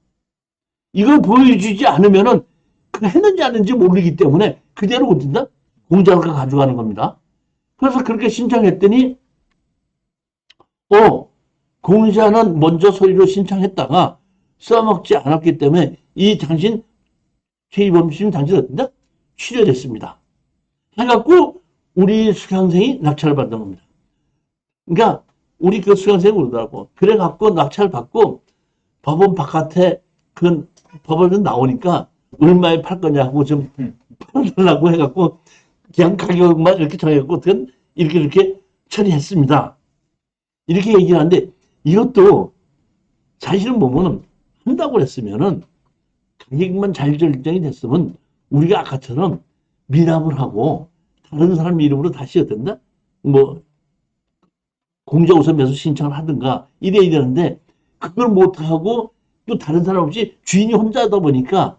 이걸 보여주지 않으면은 그 했는지 안 했는지 모르기 때문에 그대로 어딘다? 공유자가 가져가는 겁니다. 그래서 그렇게 신청했더니 공유자는 먼저 서류로 신청했다가 써먹지 않았기 때문에 이 당신 최이범씨는 당시 어떤데? 취재됐습니다. 해갖고 우리 수강생이 낙찰을 받는 겁니다. 그러니까 우리 그 수강생이 그러더라고. 그래갖고 낙찰을 받고 법원 바깥에 그 법원에서 나오니까 얼마에 팔 거냐고 좀 팔달라고 해갖고 그냥 가격만 이렇게 정해갖고 이렇게 처리했습니다. 이렇게 얘기를 하는데 이것도 사실은 보면은 한다고 그랬으면은 가격만 잘 결정이 됐으면 우리가 아까처럼 미납을 하고 다른 사람 이름으로 다시 어떤다? 뭐 공자우선 매수 신청을 하든가 이래야 되는데 그걸 못하고 또 다른 사람 없이 주인이 혼자다 보니까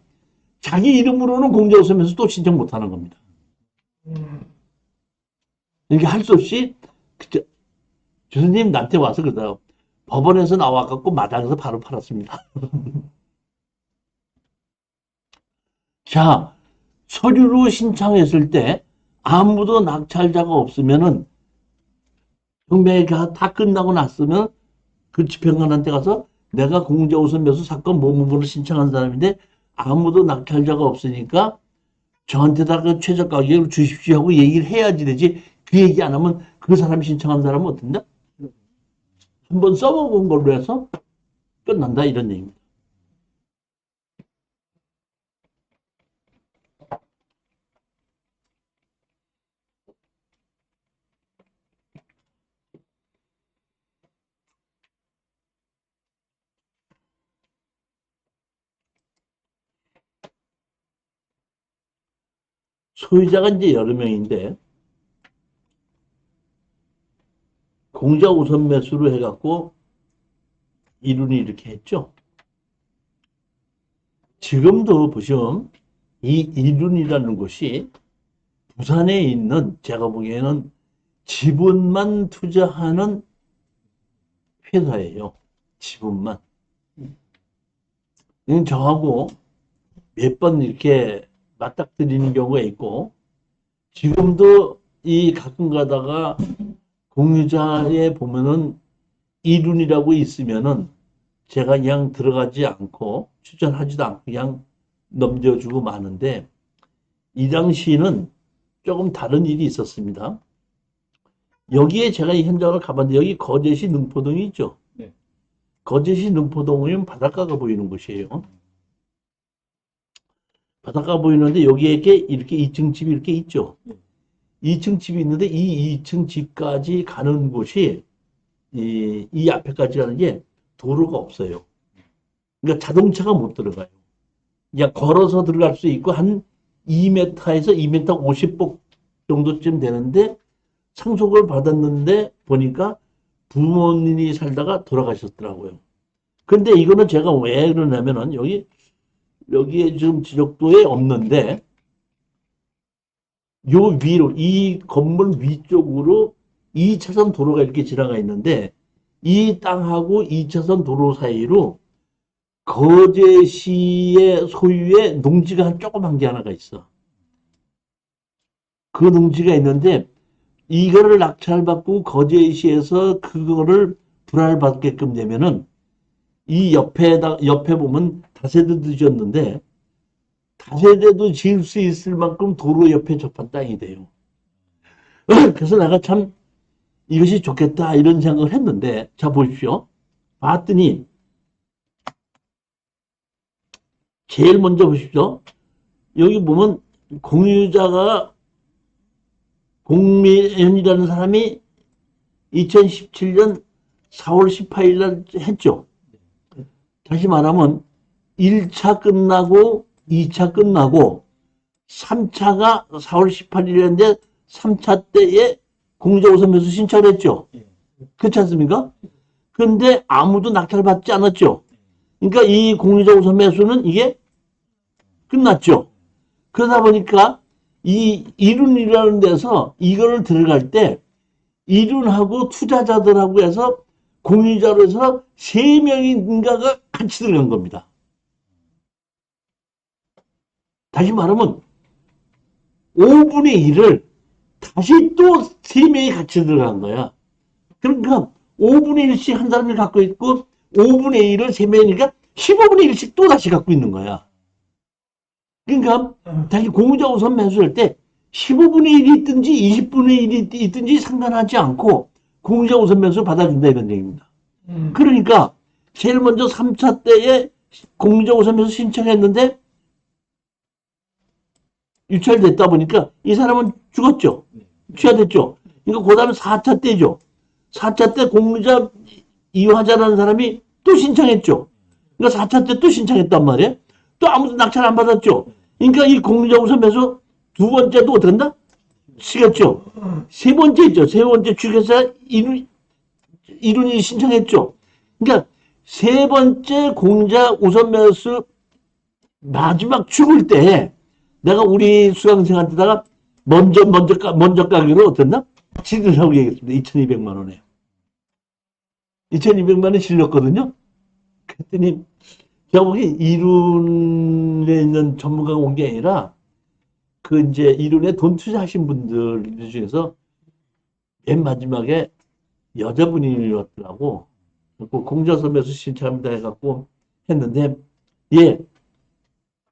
자기 이름으로는 공자우선 매수 또 신청 못하는 겁니다. 이렇게 할 수 없이 교수님 나한테 와서 그러더라고. 법원에서 나와갖고 마당에서 바로 팔았습니다. 자, 서류로 신청했을 때 아무도 낙찰자가 없으면은 경매가 다 끝나고 났으면 그 집행관한테 가서 내가 공자우선 매수 사건 뭐뭐를 신청한 사람인데 아무도 낙찰자가 없으니까 저한테다가 그 최저 가격을 주십시오 하고 얘기를 해야지 되지. 그 얘기 안 하면 그 사람이 신청한 사람은 어떤다? 한번 써먹은 걸로 해서 끝난다 이런 얘기입니다. 소유자가 이제 여러 명인데 공자 우선 매수로 해갖고 이룬이 이렇게 했죠. 지금도 보시면 이 이룬이라는 곳이 부산에 있는 제가 보기에는 지분만 투자하는 회사예요. 지분만. 저하고 몇 번 이렇게 맞닥뜨리는 경우가 있고 지금도 이 가끔 가다가 공유자에 보면은 이룬이라고 있으면은 제가 그냥 들어가지 않고 추천하지도 않고 그냥 넘겨주고 마는데 이 당시에는 조금 다른 일이 있었습니다. 여기에 제가 이 현장을 가봤는데 여기 거제시 능포동이 있죠. 네. 거제시 능포동이면 바닷가가 보이는 곳이에요. 바닷가 보이는데 여기에 이렇게 2층 집이 이렇게 있죠. 2층 집이 있는데 이 2층 집까지 가는 곳이 이 앞에까지 가는 게 도로가 없어요. 그러니까 자동차가 못 들어가요. 그냥 걸어서 들어갈 수 있고 한 2m에서 2m 50복 정도쯤 되는데 상속을 받았는데 보니까 부모님이 살다가 돌아가셨더라고요. 근데 이거는 제가 왜 그러냐면은 여기에 지금 지적도에 없는데 요 위로 이 건물 위쪽으로 2차선 도로가 이렇게 지나가 있는데 이 땅하고 2차선 도로 사이로 거제시의 소유의 농지가 한 조그만 게 하나가 있어. 그 농지가 있는데 이거를 낙찰받고 거제시에서 그거를 분할받게끔 되면은 이 옆에 보면 다세대도 지었는데 다세대도 지을 수 있을 만큼 도로 옆에 접한 땅이 돼요. 그래서 내가 참 이것이 좋겠다 이런 생각을 했는데 자 보십시오. 봤더니 제일 먼저 보십시오. 여기 보면 공유자가 공미현이라는 사람이 2017년 4월 18일 날 했죠. 다시 말하면 1차 끝나고 2차 끝나고 3차가 4월 18일인데 3차 때에 공유자우선 매수 신청을 했죠. 그렇지 않습니까? 그런데 아무도 낙찰받지 않았죠. 그러니까 이 공유자우선 매수는 이게 끝났죠. 그러다 보니까 이 이룬이라는 데서 이거를 들어갈 때 이룬하고 투자자들하고 해서 공유자로 해서 3명인가가 같이 들어간 겁니다. 다시 말하면 5분의 1을 다시 또 3명이 같이 들어간 거야. 그러니까 5분의 1씩 한 사람이 갖고 있고 5분의 1을 3명이니까 15분의 1씩 또 다시 갖고 있는 거야. 그러니까 자기 공유자 우선 매수할 때 15분의 1이 있든지 20분의 1이 있든지 상관하지 않고 공유자 우선 매수 받아준다 이런 얘기입니다. 그러니까 제일 먼저 3차 때에 공유자 우선 매수 신청했는데 유찰됐다 보니까 이 사람은 죽었죠. 취하됐죠. 그러니까 그 다음에 4차 때죠. 4차 때 공유자 이화자라는 사람이 또 신청했죠. 그러니까 4차 때 또 신청했단 말이에요. 또 아무도 낙찰 안 받았죠. 그러니까 이 공유자 우선 매수 두 번째도 어떻게 한다? 시켰죠. 세 번째죠. 세 번째 주계사 이룬이 신청했죠. 그러니까 세 번째 공유자 우선 매수 마지막 죽을 때 내가 우리 수강생한테다가 먼저 가기로 어땠나? 지르라고 얘기했습니다. 2,200만 원에. 2,200만 원 실렸거든요. 그랬더니 제가 보기 이룬에 있는 전문가가 온 게 아니라 그 이제 이룬에 돈 투자하신 분들 중에서 맨 마지막에 여자분이 왔더라고. 그 공자섬에서 신청합니다 해갖고 했는데 예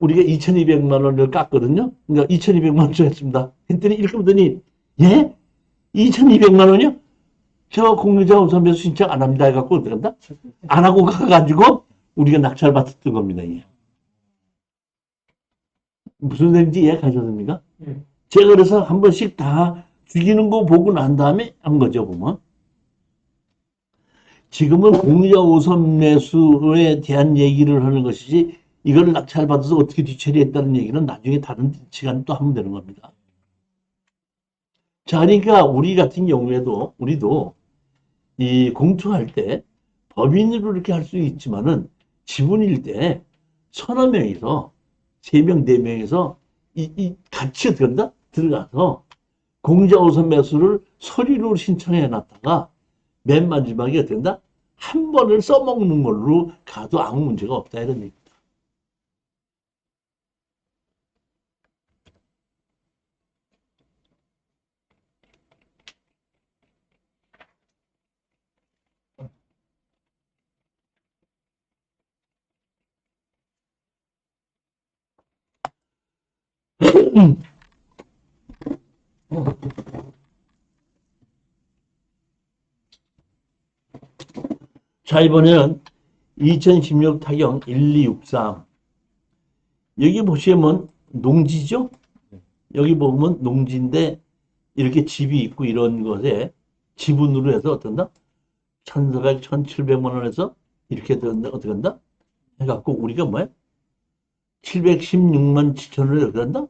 우리가 2,200만 원을 깠거든요. 그러니까 2,200만 원 주겠습니다. 했더니 이렇게 보더니 예 2,200만 원이요? 저 공유자 우선 매수 신청 안 합니다 해갖고 어떻게 한다? 안 하고 가가지고 우리가 낙찰 받았던 겁니다. 예. 무슨 소리인지 이해가셨습니까? 제가 그래서 한 번씩 다 죽이는 거 보고 난 다음에 한 거죠, 보면. 지금은 공유자 우선 매수에 대한 얘기를 하는 것이지 이걸 낙찰받아서 어떻게 뒤처리했다는 얘기는 나중에 다른 시간에 또 하면 되는 겁니다. 자, 그러니까 우리 같은 경우에도 우리도 이 공투할 때 법인으로 이렇게 할 수 있지만은 지분일 때 서너 명이서 3명, 4명이서 같이 들어가서 공유자 우선 매수를 서류로 신청해 놨다가 맨 마지막에 어떻게 한다? 한 번을 써먹는 걸로 가도 아무 문제가 없다 이런 얘기입니다. 자, 이번에는 2016 타경 1263. 여기 보시면 농지죠? 여기 보면 농지인데 이렇게 집이 있고 이런 것에 지분으로 해서 어떤다? 1,400, 1,700만 원에서 이렇게 된다, 어떻게 한다? 해갖고 우리가 뭐야? 716만 7천 원을 어떻게 한다?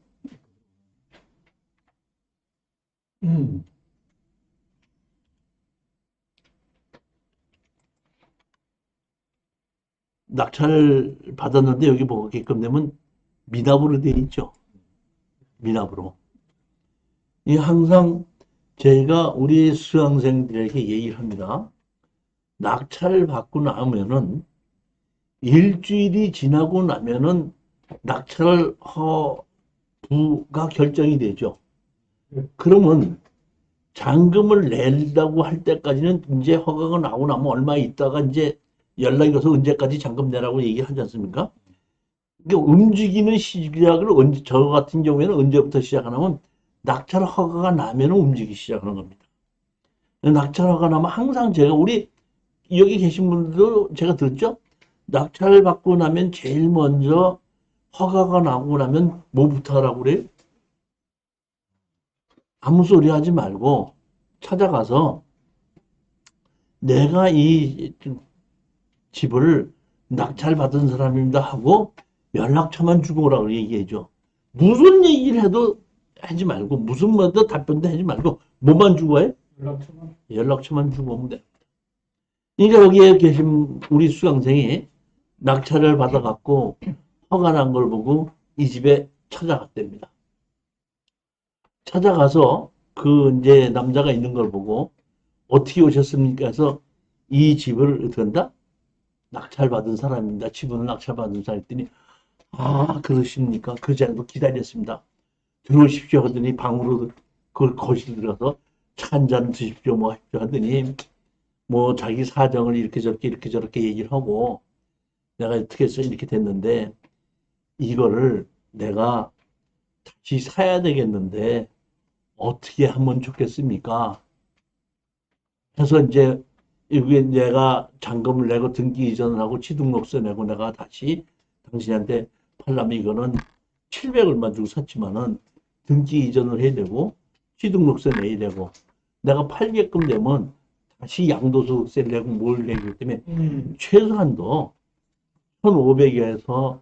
낙찰 받았는데 여기 보게끔 되면 미납으로 되어 있죠. 미납으로. 이 항상 제가 우리 수강생들에게 얘기를 합니다. 낙찰을 받고 나면은 일주일이 지나고 나면은 낙찰 허부가 결정이 되죠. 그러면 잔금을 낸다고 할 때까지는 이제 허가가 나오고 나면 얼마 있다가 이제 연락이 와서 언제까지 잔금 내라고 얘기를 하지 않습니까? 그러니까 움직이는 시작을 저 같은 경우에는 언제부터 시작하냐면 낙찰 허가가 나면 움직이기 시작하는 겁니다. 낙찰 허가가 나면 항상 제가 우리 여기 계신 분들도 제가 들었죠? 낙찰을 받고 나면 제일 먼저 허가가 나고 나면 뭐부터 하라고 그래요? 아무 소리 하지 말고 찾아가서 내가 이 집을 낙찰받은 사람입니다 하고 연락처만 주고 오라고 얘기해줘. 무슨 얘기를 해도 하지 말고 무슨 뭐도 답변도 하지 말고 뭐만 주고 해? 연락처만 주고 오면 돼. 그러니까 여기에 계신 우리 수강생이 낙찰을 받아갖고 허가 난 걸 보고 이 집에 찾아갔답니다. 찾아가서 그 이제 남자가 있는 걸 보고 어떻게 오셨습니까? 해서 이 집을 어떻게 한다? 낙찰받은 사람입니다. 지분을 낙찰받은 사람 했더니 아 그러십니까? 그 자리도 기다렸습니다. 들어오십시오 하더니 방으로 그걸 거실 들어가서 차 한 잔 드십시오 뭐 하십시오 하더니 뭐 자기 사정을 이렇게 저렇게 얘기를 하고 내가 어떻게 해서 이렇게 됐는데 이거를 내가 다시 사야 되겠는데 어떻게 하면 좋겠습니까? 해서 이제 이게 내가 잔금을 내고 등기 이전을 하고 취등록세 내고 내가 다시 당신한테 팔려면 이거는 700 얼마 주고 샀지만은 등기 이전을 해야 되고 취등록세 내야 되고 내가 팔게끔 되면 다시 양도소득세를 내고 뭘 내기 때문에 최소한도 1,500에서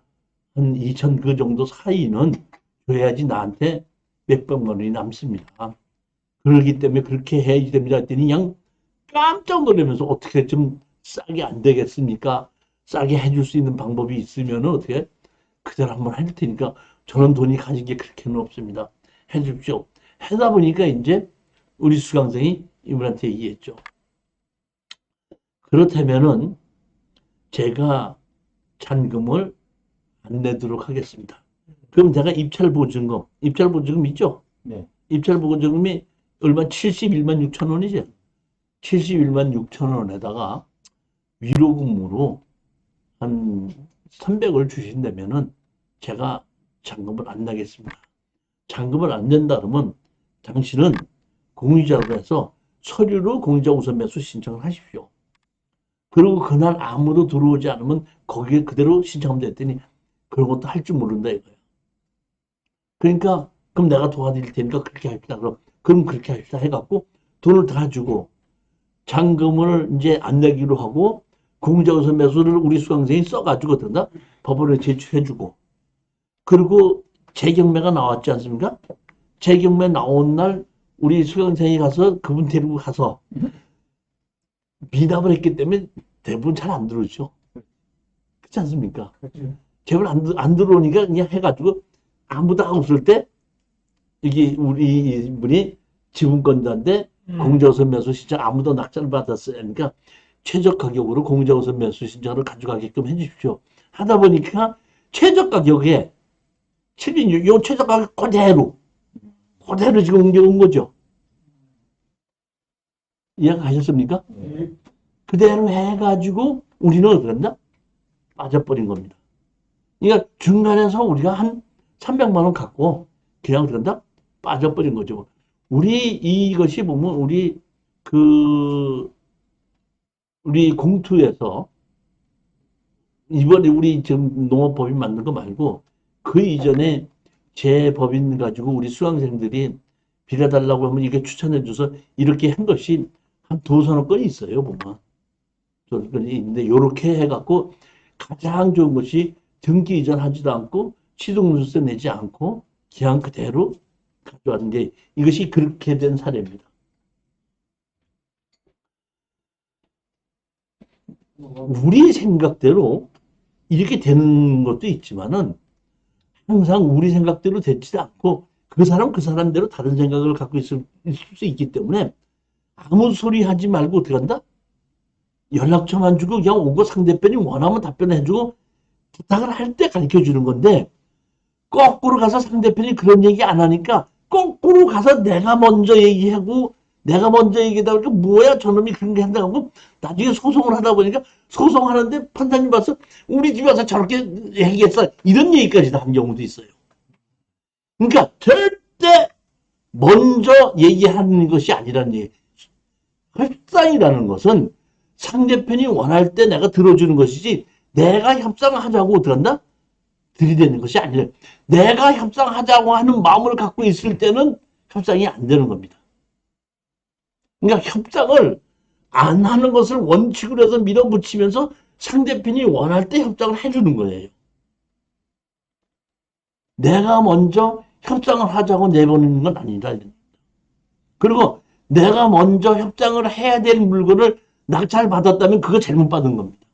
한 2,000 그 정도 사이는 줘야지 나한테 몇백만 원이 남습니다. 그러기 때문에 그렇게 해야지 됩니다. 했더니 그냥 깜짝 놀라면서 어떻게 좀 싸게 안 되겠습니까? 싸게 해줄 수 있는 방법이 있으면 어떻게 그대로 한번 할 테니까 저는 돈이 가진 게 그렇게는 없습니다. 해주십시오. 하다 보니까 이제 우리 수강생이 이분한테 얘기했죠. 그렇다면은 제가 잔금을 안 내도록 하겠습니다. 그럼 내가 입찰보증금 있죠? 네. 입찰보증금이 얼마 71만 6천 원이죠? 71만 6천 원에다가 위로금으로 한 300을 주신다면은 제가 잔금을 안 내겠습니다. 잔금을 안 낸다 그러면 당신은 공유자로 해서 서류로 공유자 우선 매수 신청을 하십시오. 그리고 그날 아무도 들어오지 않으면 거기에 그대로 신청하면 됐더니 그런 것도 할 줄 모른다 이거예요. 그러니까 그럼 내가 도와드릴 테니까 그렇게 합시다. 그럼 그렇게 합시다 해갖고 돈을 다 주고 잔금을 이제 안 내기로 하고 공유자 우선 매수를 우리 수강생이 써가지고 된다 법원에 제출해주고 그리고 재경매가 나왔지 않습니까? 재경매 나온 날 우리 수강생이 가서 그분 데리고 가서 미납을 했기 때문에 대부분 잘 안 들어오죠. 그렇지 않습니까? 그렇죠. 제발 안 들어오니까 그냥 해가지고 아무도 없을 때 이게 우리 분이 지분권자인데 공유자우선 매수 신청 아무도 낙찰을 받았어요. 그러니까 최저 가격으로 공유자우선 매수 신청을 가져가게끔 해주십시오. 하다 보니까 최저 가격에 7인유 요 최저 가격 그대로 지금 온 거죠. 이해가셨습니까? 네. 그대로 해가지고 우리는 어떻게 한다? 빠져버린 겁니다. 그러니까 중간에서 우리가 한 300만 원 갖고 그냥 어떻게 한다? 빠져버린 거죠. 우리 이것이 보면 우리 공투에서 이번에 우리 지금 농업법인 만든 거 말고 그 이전에 제 법인 가지고 우리 수강생들이 빌려달라고 하면 이게 추천해줘서 이렇게 한 것이 한 두서너 건이 있어요, 보면. 두서너 건이 있는데, 이렇게 해갖고 가장 좋은 것이 등기 이전하지도 않고, 취득세 내지 않고, 그냥 그대로 가져가는 게, 이것이 그렇게 된 사례입니다. 우리 생각대로 이렇게 되는 것도 있지만은, 항상 우리 생각대로 되지도 않고, 그 사람대로 다른 생각을 갖고 있을 수 있기 때문에, 아무 소리 하지 말고 어떻게 한다? 연락처만 주고 그냥 오고 상대편이 원하면 답변해주고 부탁을 할 때 가르쳐 주는 건데 거꾸로 가서 상대편이 그런 얘기 안 하니까 거꾸로 가서 내가 먼저 얘기하고 내가 먼저 얘기하다 보니까 뭐야 저놈이 그런 게 한다고 나중에 소송을 하다 보니까 소송하는데 판사님 봐서 우리 집에 와서 저렇게 얘기했어 이런 얘기까지도 한 경우도 있어요. 그러니까 절대 먼저 얘기하는 것이 아니라는 얘기. 협상이라는 것은 상대편이 원할 때 내가 들어주는 것이지 내가 협상하자고 들었나? 들이대는 것이 아니라 내가 협상하자고 하는 마음을 갖고 있을 때는 협상이 안 되는 겁니다. 그러니까 협상을 안 하는 것을 원칙으로 해서 밀어붙이면서 상대편이 원할 때 협상을 해주는 거예요. 내가 먼저 협상을 하자고 내보내는 건 아니다. 그리고 내가 먼저 협상을 해야 될 물건을 낙찰 받았다면 그거 잘못 받은 겁니다.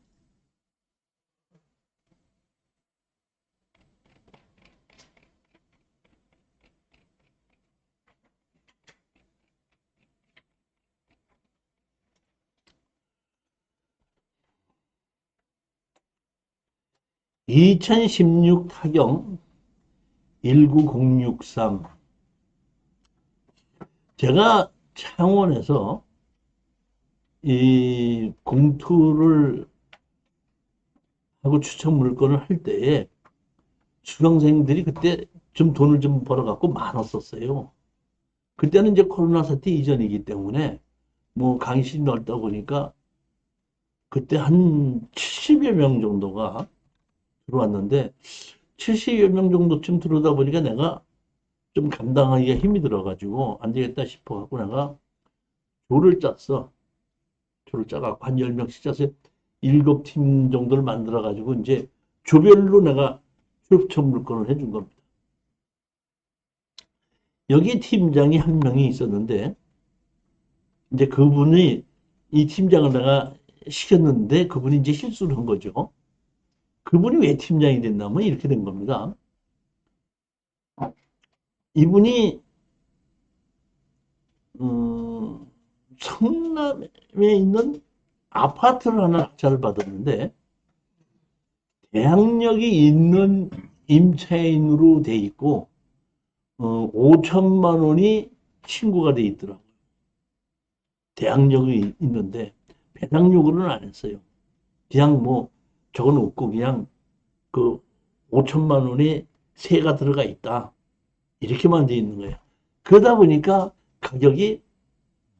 (2016) 타경 19063 제가 창원에서 이 공투를 하고 추천 물건을 할 때에 수강생들이 그때 좀 돈을 좀 벌어갖고 많았었어요. 그때는 이제 코로나 사태 이전이기 때문에 뭐 강의실이 넓다 보니까 그때 한 70여 명 정도가 들어왔는데 70여 명 정도쯤 들어오다 보니까 내가 좀 감당하기가 힘이 들어가지고 안 되겠다 싶어갖고 내가 조를 짰어. 조를 짜갖고 한 10명씩 짜서 7팀 정도를 만들어가지고 이제 조별로 내가 출처 물건을 해준 겁니다. 여기 팀장이 한 명이 있었는데 이제 그분이 이 팀장을 내가 시켰는데 그분이 이제 실수를 한 거죠. 그분이 왜 팀장이 됐냐면 이렇게 된 겁니다. 이분이 성남에 있는 아파트를 하나 낙찰을 받았는데 대항력이 있는 임차인으로 돼 있고 5천만 원이 신고가 돼 있더라고요. 대항력이 있는데 배당 요구는 안 했어요. 그냥 뭐 적어 놓고 그냥 그 5천만 원에 세가 들어가 있다. 이렇게만 돼 있는 거예요. 그러다 보니까 가격이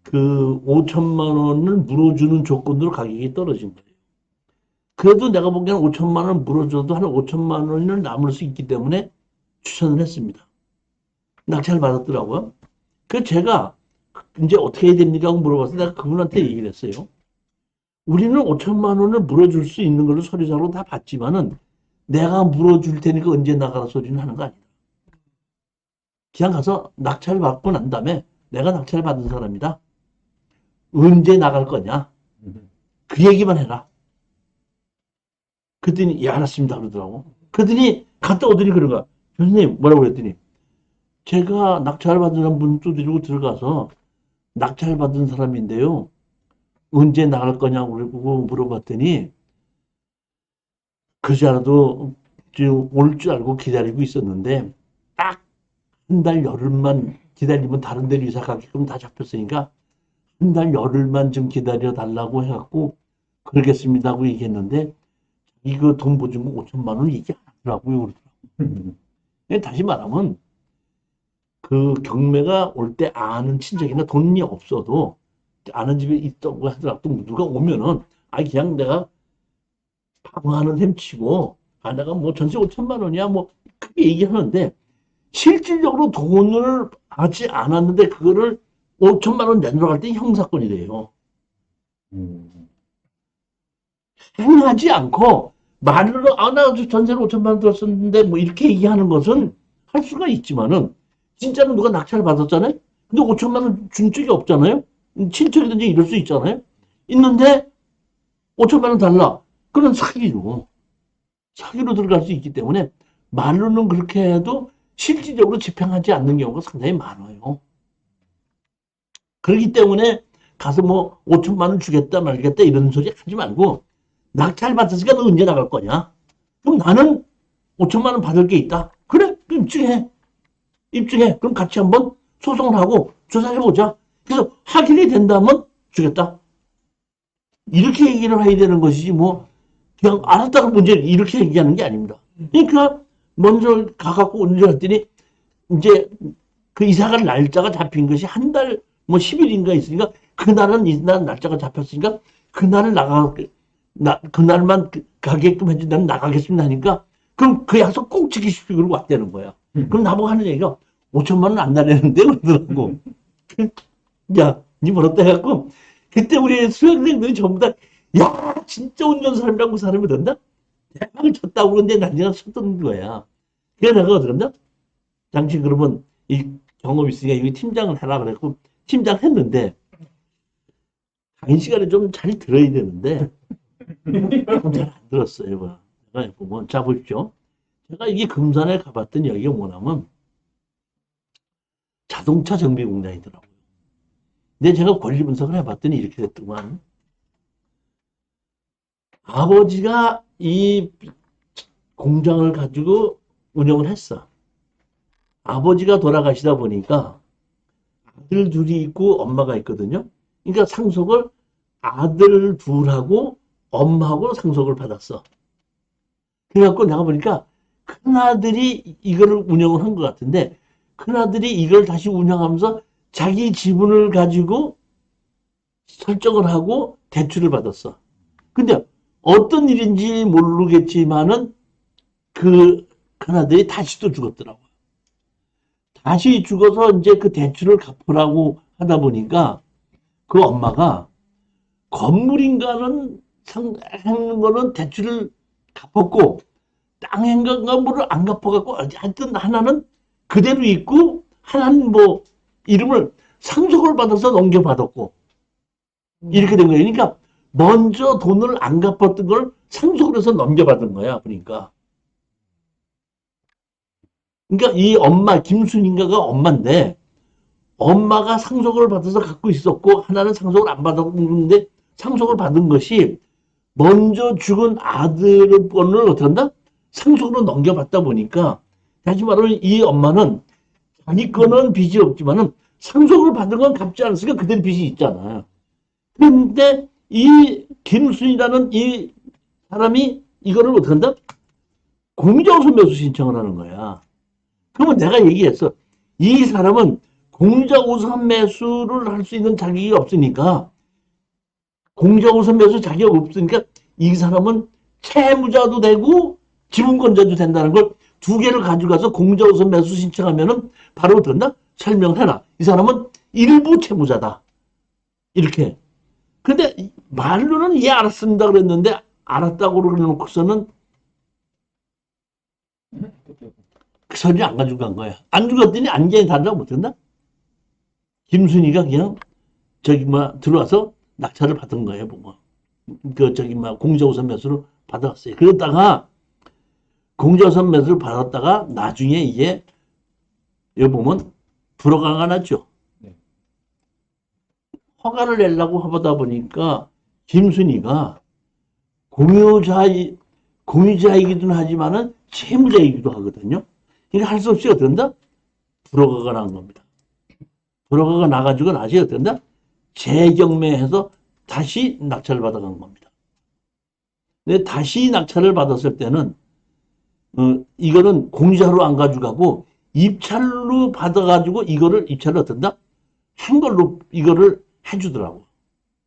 그 5천만 원을 물어주는 조건으로 가격이 떨어진 거예요. 그래도 내가 보기에는 5천만 원 물어줘도 한 5천만 원을 남을 수 있기 때문에 추천을 했습니다. 낙찰을 받았더라고요. 그 제가 이제 어떻게 해야 됩니까? 하고 물어봤을 때 내가 그분한테 얘기를 했어요. 우리는 5천만 원을 물어줄 수 있는 걸로 서류상으로 다 받지만은 내가 물어줄 테니까 언제 나가라 소리는 하는 거 아니다. 그냥 가서 낙찰을 받고 난 다음에 내가 낙찰을 받은 사람이다. 언제 나갈 거냐? 그 얘기만 해라. 그랬더니 예 알았습니다 그러더라고. 그랬더니 갔다 오더니 그런 거야. 교수님 뭐라고 그랬더니 제가 낙찰 받은 분 두드리고 들어가서 낙찰 받은 사람인데요. 언제 나갈 거냐고 물어봤더니 그지 않아도 올 줄 알고 기다리고 있었는데 딱 한 달 열흘만 기다리면 다른 데로 이사 가게끔 다 잡혔으니까 한 달 열흘만 좀 기다려 달라고 해갖고 그러겠습니다 하고 얘기했는데 이거 돈 보증금 5천만 원 얘기 안 하더라고요. 다시 말하면 그 경매가 올 때 아는 친척이나 돈이 없어도 아는 집에 있다고 하더라도 누가 오면은 아 그냥 내가 방어하는 셈 치고 아 내가 뭐 전세 5천만 원이야 뭐 크게 얘기하는데 실질적으로 돈을 하지 않았는데 그거를 5천만 원 내놓으러 갈 때 형사건이 돼요. 행하지 않고 말로 아 나 전세를 5천만 원 들었었는데 뭐 이렇게 얘기하는 것은 할 수가 있지만은 진짜로 누가 낙찰을 받았잖아요. 근데 5천만 원 준 적이 없잖아요. 친척이든지 이럴 수 있잖아요. 있는데 5천만 원 달라. 그런 사기로 들어갈 수 있기 때문에 말로는 그렇게 해도 실질적으로 집행하지 않는 경우가 상당히 많아요. 그렇기 때문에 가서 뭐 5천만 원 주겠다 말겠다 이런 소리 하지 말고 낙찰 받았으니까 너 언제 나갈 거냐? 그럼 나는 5천만 원 받을 게 있다. 그래 입증해. 그럼 같이 한번 소송을 하고 조사해보자. 그래서 확인이 된다면 주겠다. 이렇게 얘기를 해야 되는 것이지 뭐 그냥 알았다고 문제 이렇게 얘기하는 게 아닙니다. 그러니까 먼저 가갖고 언제 했더니 이제 그 이사갈 날짜가 잡힌 것이 한 달 뭐 10일인가 있으니까 그날은 이날 날짜가 잡혔으니까 그날을 그날만 가게끔 해준다면 나가겠습니다 하니까 그럼 그 약속 꼭 지키십시오 그러고 왔다는 거야. 그럼 나보고 하는 얘기가 5천만 원 안 나내는데 그러더라고. 야, 니 벌었다 해갖고 그때 우리 수학생들이 전부 다 야, 진짜 운전 사람이라고 사람이 된다? 대박을 쳤다고 그러는데 난리가 쳤던 거야. 그래서 내가 어떡한다? 당신 그러면 이 경험 있으니까 여기 팀장을 해라 그랬고 팀장 했는데 강의 시간에 좀 잘 들어야 되는데 잘 안 들었어요. 내가 보면 자 보십시오. 제가 이게 금산에 가봤더니 여기가 뭐냐면 자동차 정비 공장이더라고요. 근데 제가 권리 분석을 해봤더니 이렇게 됐더만 아버지가 이 공장을 가지고 운영을 했어. 아버지가 돌아가시다 보니까 아들 둘이 있고 엄마가 있거든요. 그러니까 상속을 아들 둘하고 엄마하고 상속을 받았어. 그래갖고 내가 보니까 큰아들이 이거를 운영을 한 것 같은데, 큰아들이 이걸 다시 운영하면서 자기 지분을 가지고 설정을 하고 대출을 받았어. 근데 어떤 일인지 모르겠지만은 그 큰아들이 다시 또 죽었더라고. 다시 죽어서 이제 그 대출을 갚으라고 하다 보니까 그 엄마가 건물인가는 한 거는 대출을 갚았고 땅 행간가 뭐를 안 갚아갖고 하여튼 하나는 그대로 있고 하나는 뭐 이름을 상속을 받아서 넘겨받았고 이렇게 된 거예요. 그러니까 먼저 돈을 안 갚았던 걸 상속을 해서 넘겨받은 거야. 그러니까 이 엄마 김순인가가 엄마인데 엄마가 상속을 받아서 갖고 있었고 하나는 상속을 안 받았는데 상속을 받은 것이 먼저 죽은 아들의 거를 어떻게 한다? 상속으로 넘겨받다 보니까 다시 말하면 이 엄마는 자기 거는 빚이 없지만은 상속을 받은 건 갚지 않았으니까 그대로 빚이 있잖아요. 그런데 이 김순이라는 이 사람이 이거를 어떻게 한다? 공정서 매수 신청을 하는 거야. 그러면 내가 얘기했어. 이 사람은 공자우선 매수를 할 수 있는 자격이 없으니까 공자우선 매수 자격이 없으니까 이 사람은 채무자도 되고 지분권자도 된다는 걸 두 개를 가져가서 공자우선 매수 신청하면은 바로 된다? 설명해라. 이 사람은 일부 채무자다. 이렇게. 근데 말로는 예 알았습니다 그랬는데 알았다고 그러놓고서는 그 소리를 안 가지고 간 거야. 안 죽었더니 안경이 달라고 못했나? 김순이가 그냥 들어와서 낙찰을 받은 거예요, 보고. 공자우선 매수를 받았어요. 그러다가 공자우선 매수를 받았다가 나중에 이게 여기 보면 불허가가 났죠. 네. 허가를 내려고 하다 보니까 김순이가 공유자이기도 하지만은 채무자이기도 하거든요. 이게 할 수 없이 어떻게 된다? 불허가가 난 겁니다. 불허가가 나가지고 나중에 어떻게 된다? 재경매해서 다시 낙찰을 받아간 겁니다. 근데 다시 낙찰을 받았을 때는 이거는 공짜로 안 가져가고 입찰로 받아가지고 이거를 입찰을 어떤다? 한 걸로 이거를 해주더라고.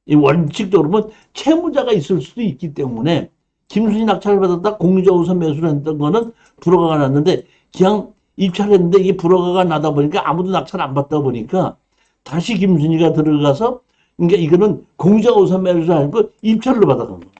이 원칙적으로 보면 채무자가 있을 수도 있기 때문에 김순이 낙찰을 받았다 공유자우선 매수를 했던 거는 불허가가 났는데 그냥 입찰했는데 이게 불허가가 나다 보니까 아무도 낙찰 안 받다 보니까 다시 김순이가 들어가서 그러니까 이거는 공유자우선 매수를 아니고 입찰로 받아간 거예요.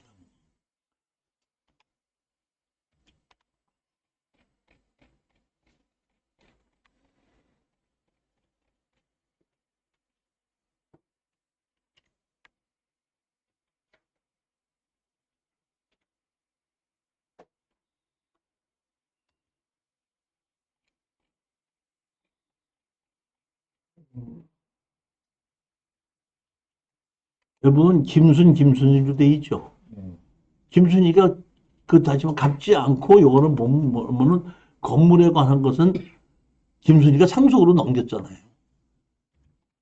여러분 김순이로 돼 있죠. 김순이가 다시 말해 갚지 않고 요거는 보면은 건물에 관한 것은 김순이가 상속으로 넘겼잖아요.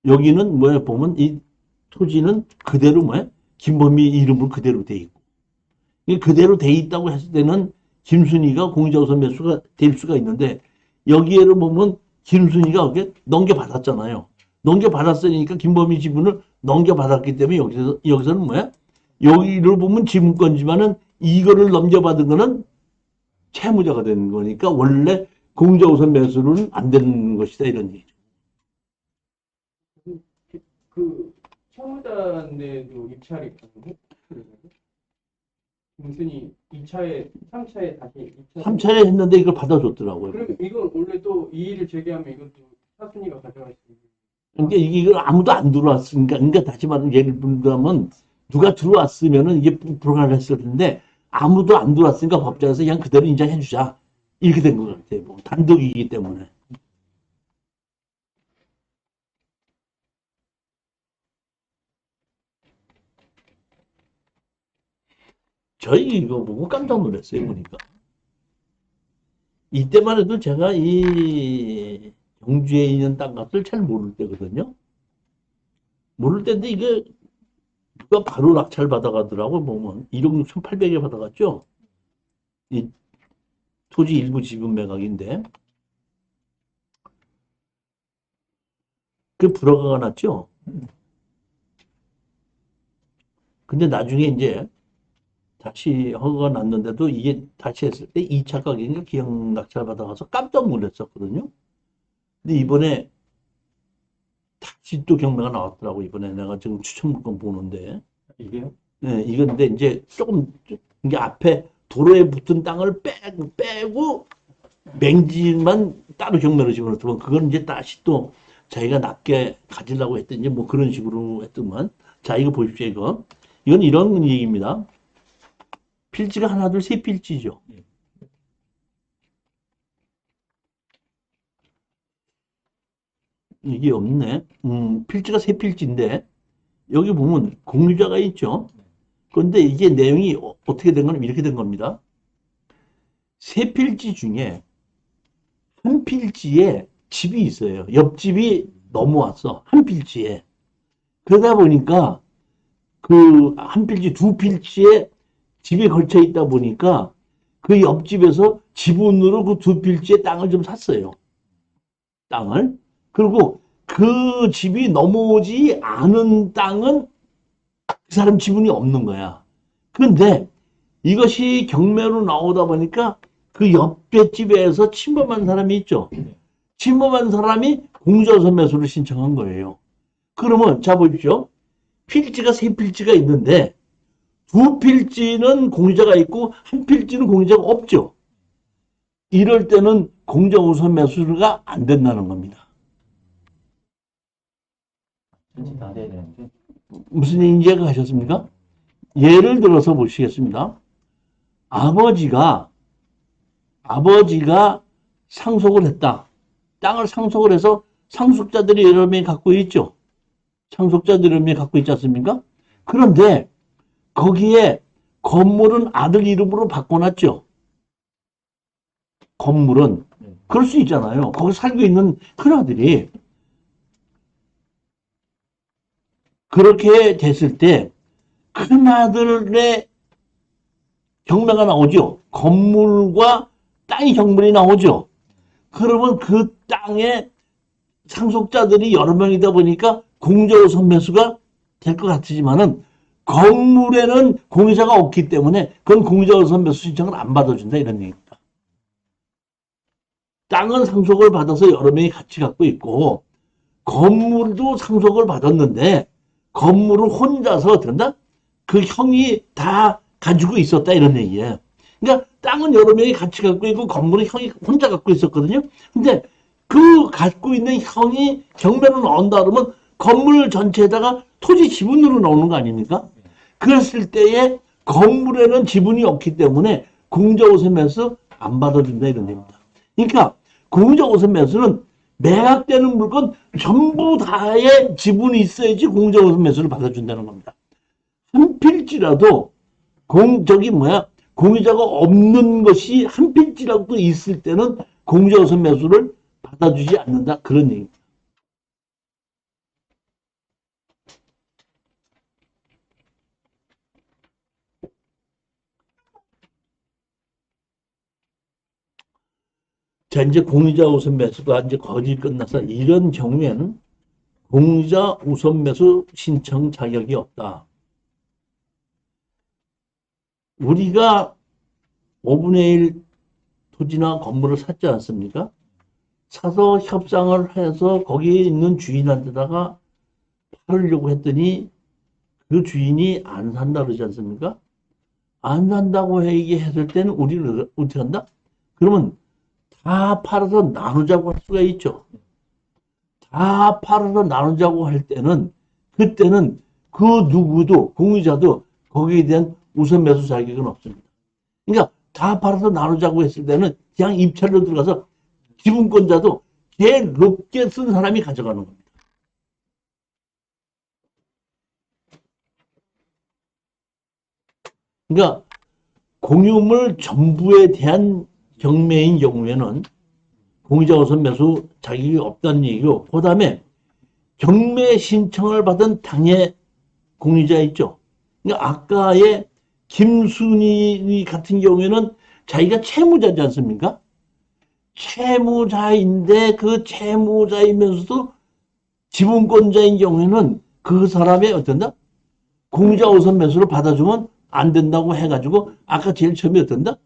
여기는 뭐야 보면 이 토지는 그대로 뭐야 김범희 이름으로 그대로 돼 있고 이게 그대로 돼 있다고 했을 때는 김순이가 공유자우선 매수가 될 수가 있는데 여기에를 보면 김순이가 이렇게 넘겨받았잖아요. 넘겨받았으니까 김범희 지분을 넘겨받았기 때문에 여기서는 뭐야? 여기를 보면 지분권지만은 이거를 넘겨받은 거는 채무자가 되는 거니까 원래 공자우선 매수는 안 되는 것이다 이런 얘기죠. 그 채무자인데도 입찰이 가능해? 김순이 2차에 3차에 다시 3차에 했는데 이걸 받아줬더라고요. 그럼 이건 원래 또 이의를 제기하면 이것도 사순이가 가져갈 수 있는. 그러니까 이걸 아무도 안 들어왔으니까, 그러니까 다시 말하면 예를 들면 누가 들어왔으면은 이게 불가능을 했을 텐데 아무도 안 들어왔으니까 법정에서 그냥 그대로 인정해주자 이렇게 된 것 같아요. 뭐 단독이기 때문에. 저희 이거 보고 깜짝 놀랐어요 보니까. 이때만 해도 제가 이 경주에 있는 땅값을 잘 모를 때거든요. 모를 때인데 이게 누가 바로 낙찰 받아가더라고 보면 1억 6,800에 받아갔죠. 이 토지 일부 지분 매각인데 그 불허가가 났죠. 근데 나중에 이제 다시 허가가 났는데도 이게 다시 했을 때 2차 가격인가 기억 낙찰 받아가서 깜짝 놀랐었거든요. 근데 이번에 다시 또 경매가 나왔더라고. 이번에 내가 지금 추천물건 보는데 이게요? 네, 이건 근데 이제 조금 이게 앞에 도로에 붙은 땅을 빼고 맹지만 따로 경매로 집어넣더만 그건 이제 다시 또 자기가 낮게 가지려고 했더니 뭐 그런 식으로 했더만. 자, 이거 보십시오. 이건 이런 얘기입니다. 필지가 하나 둘 세 필지죠. 이게 없네. 필지가 세 필지인데 여기 보면 공유자가 있죠. 그런데 이게 내용이 어떻게 된 거는 이렇게 된 겁니다. 세 필지 중에 한 필지에 집이 있어요. 옆집이 넘어왔어. 한 필지에. 그러다 보니까 그 한 필지, 두 필지에 집이 걸쳐 있다 보니까 그 옆집에서 지분으로 그 두 필지의 땅을 좀 샀어요. 땅을. 그리고 그 집이 넘어오지 않은 땅은 그 사람 지분이 없는 거야. 그런데 이것이 경매로 나오다 보니까 그 옆에 집에서 침범한 사람이 있죠. 침범한 사람이 공유자서 매수를 신청한 거예요. 그러면 자 보십시오. 필지가 세 필지가 있는데 두 필지는 공유자가 있고 한 필지는 공유자가 없죠. 이럴 때는 공유자 우선 매수가 안 된다는 겁니다. 전체 다 돼야 되는데. 무슨 얘기인지 이해가 가셨습니까? 예를 들어서 보시겠습니다. 아버지가 상속을 했다. 땅을 상속을 해서 상속자들이 여러 명이 갖고 있죠. 상속자들이 여러 명이 갖고 있지 않습니까? 그런데 거기에 건물은 아들 이름으로 바꿔놨죠. 건물은. 그럴 수 있잖아요. 거기 살고 있는 큰아들이. 그렇게 됐을 때 큰아들의 경매가 나오죠. 건물과 땅의 경물이 나오죠. 그러면 그 땅에 상속자들이 여러 명이다 보니까 공유자우선 매수가 될 것 같지만은 건물에는 공유자가 없기 때문에 그건 공유자우선 매수 신청을 안 받아준다 이런 얘기입니다. 땅은 상속을 받아서 여러 명이 같이 갖고 있고 건물도 상속을 받았는데 건물을 혼자서 어떻게 한다? 그 형이 다 가지고 있었다 이런 얘기예요. 그러니까 땅은 여러 명이 같이 갖고 있고 건물은 형이 혼자 갖고 있었거든요. 근데 그 갖고 있는 형이 경매로 나온다 그러면 건물 전체에다가 토지 지분으로 나오는 거 아닙니까? 그랬을 때에 건물에는 지분이 없기 때문에 공유자우선 매수 안 받아준다 이런 얘기입니다. 그러니까 공유자우선 매수는 매각되는 물건 전부 다의 지분이 있어야지 공유자우선 매수를 받아준다는 겁니다. 한 필지라도 공유자가 없는 것이 한 필지라도 있을 때는 공유자우선 매수를 받아주지 않는다 그런 얘기입니다. 자, 이제 공유자 우선 매수가 이제 거의 끝나서 이런 경우에는 공유자 우선 매수 신청 자격이 없다. 우리가 5분의 1 토지나 건물을 샀지 않습니까? 사서 협상을 해서 거기에 있는 주인한테다가 팔으려고 했더니 그 주인이 안 산다 그러지 않습니까? 안 산다고 얘기했을 때는 우리는 어떻게 한다? 그러면 다 팔아서 나누자고 할 수가 있죠. 다 팔아서 나누자고 할 때는 그때는 그 누구도 공유자도 거기에 대한 우선 매수 자격은 없습니다. 그러니까 다 팔아서 나누자고 했을 때는 그냥 입찰로 들어가서 지분권자도 제일 높게 쓴 사람이 가져가는 겁니다. 그러니까 공유물 전부에 대한 경매인 경우에는 공유자 우선 매수 자격이 없다는 얘기고, 그 다음에 경매 신청을 받은 당의 공유자 있죠. 그러니까 아까의 김순희 같은 경우에는 자기가 채무자지 않습니까? 채무자인데 그 채무자이면서도 지분권자인 경우에는 그 사람의 어떤다? 공유자 우선 매수를 받아주면 안 된다고 해가지고 아까 제일 처음에 어떤다?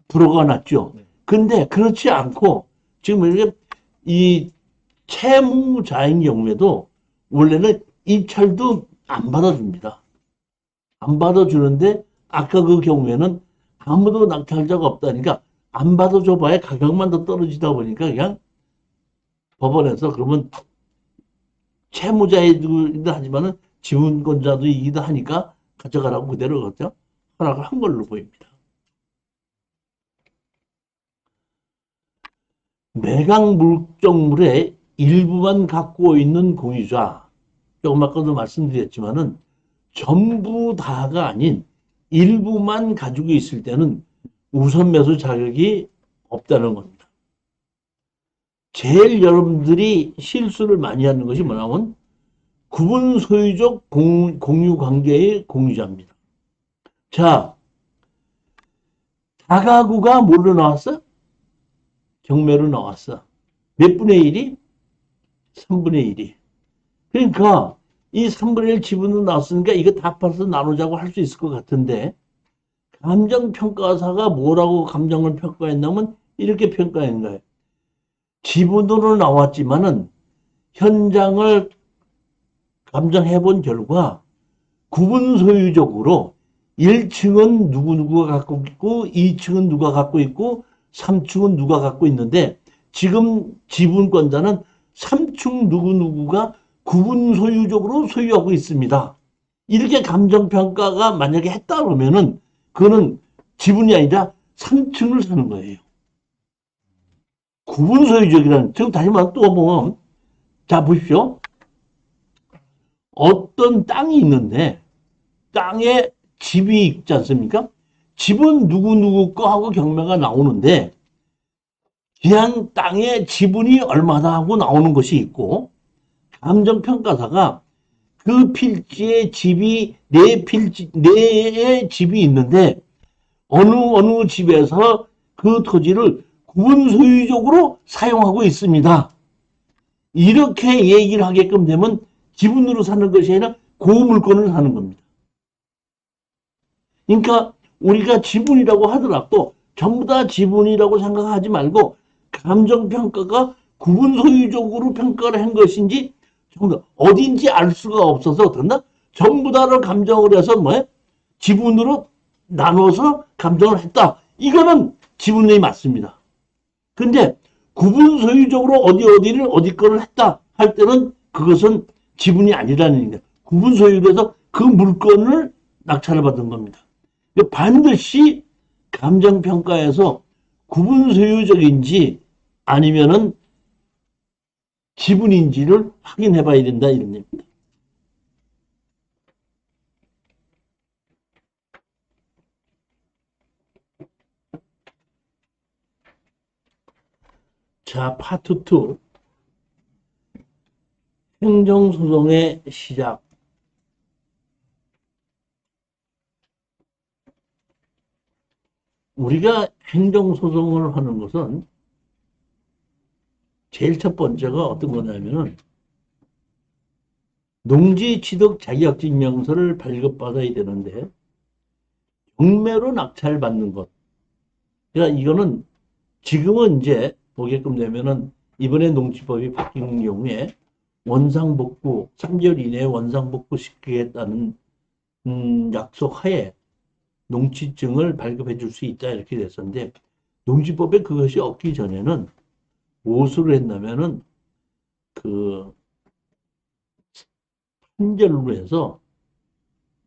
불허가 났죠. 근데 그렇지 않고 지금 이렇게 이 채무자인 경우에도 원래는 입찰도 안 받아줍니다. 안 받아주는데 아까 그 경우에는 아무도 낙찰자가 없다니까 안 받아줘봐야 가격만 더 떨어지다 보니까 그냥 법원에서 그러면 채무자이기도 하지만은 지분권자도 이기도 하니까 가져가라고 그대로 그렇죠? 허락을 한 걸로 보입니다. 매각 물적물의 일부만 갖고 있는 공유자, 조금 아까도 말씀드렸지만은 전부 다가 아닌 일부만 가지고 있을 때는 우선 매수 자격이 없다는 겁니다. 제일 여러분들이 실수를 많이 하는 것이 뭐냐면 구분 소유적 공유 관계의 공유자입니다. 자, 다가구가 뭘로 나왔어? 경매로 나왔어. 몇 분의 1이? 3분의 1이. 그러니까 이 3분의 1 지분으로 나왔으니까 이거 다 합해서 나누자고 할 수 있을 것 같은데 감정평가사가 뭐라고 감정을 평가했냐면 이렇게 평가한 거예요. 지분으로 나왔지만은 현장을 감정해 본 결과 구분 소유적으로 1층은 누구누구가 갖고 있고 2층은 누가 갖고 있고 3층은 누가 갖고 있는데 지금 지분권자는 3층 누구누구가 구분 소유적으로 소유하고 있습니다. 이렇게 감정평가가 만약에 했다 그러면은 그거는 지분이 아니라 3층을 사는 거예요. 구분 소유적이라는, 지금 다시 말해 또 보면, 자, 보십시오. 어떤 땅이 있는데, 땅에 집이 있지 않습니까? 집은 누구누구 거 하고 경매가 나오는데, 그냥 땅에 지분이 얼마다 하고 나오는 것이 있고, 감정평가사가 그 필지에 집이, 네 집이 있는데, 어느 집에서 그 토지를 구분 소유적으로 사용하고 있습니다. 이렇게 얘기를 하게끔 되면 지분으로 사는 것이 아니라 고물권을 사는 겁니다. 그러니까 우리가 지분이라고 하더라도 전부 다 지분이라고 생각하지 말고 감정평가가 구분 소유적으로 평가를 한 것인지 어딘지 알 수가 없어서 어떻나? 전부 다를 감정을 해서 뭐예요? 지분으로 나눠서 감정을 했다. 이거는 지분이 맞습니다. 근데 구분 소유적으로 어디를 어디 거를 했다 할 때는 그것은 지분이 아니라는 얘기입니다. 구분 소유로 해서 그 물건을 낙찰을 받은 겁니다. 반드시 감정평가에서 구분 소유적인지 아니면은 지분인지를 확인해 봐야 된다 이런 얘기입니다. 자, 파트 2. 행정소송의 시작. 우리가 행정소송을 하는 것은 제일 첫 번째가 어떤 거냐면은 농지 취득 자격증명서를 발급받아야 되는데 경매로 낙찰받는 것. 그러니까 이거는 지금은 이제 보게끔 되면은 이번에 농지법이 바뀐 경우에 원상복구 3개월 이내에 원상복구 시키겠다는 약속 하에 농지증을 발급해 줄 수 있다 이렇게 됐었는데 농지법에 그것이 없기 전에는 무엇으로 했냐면은 그 판결로 해서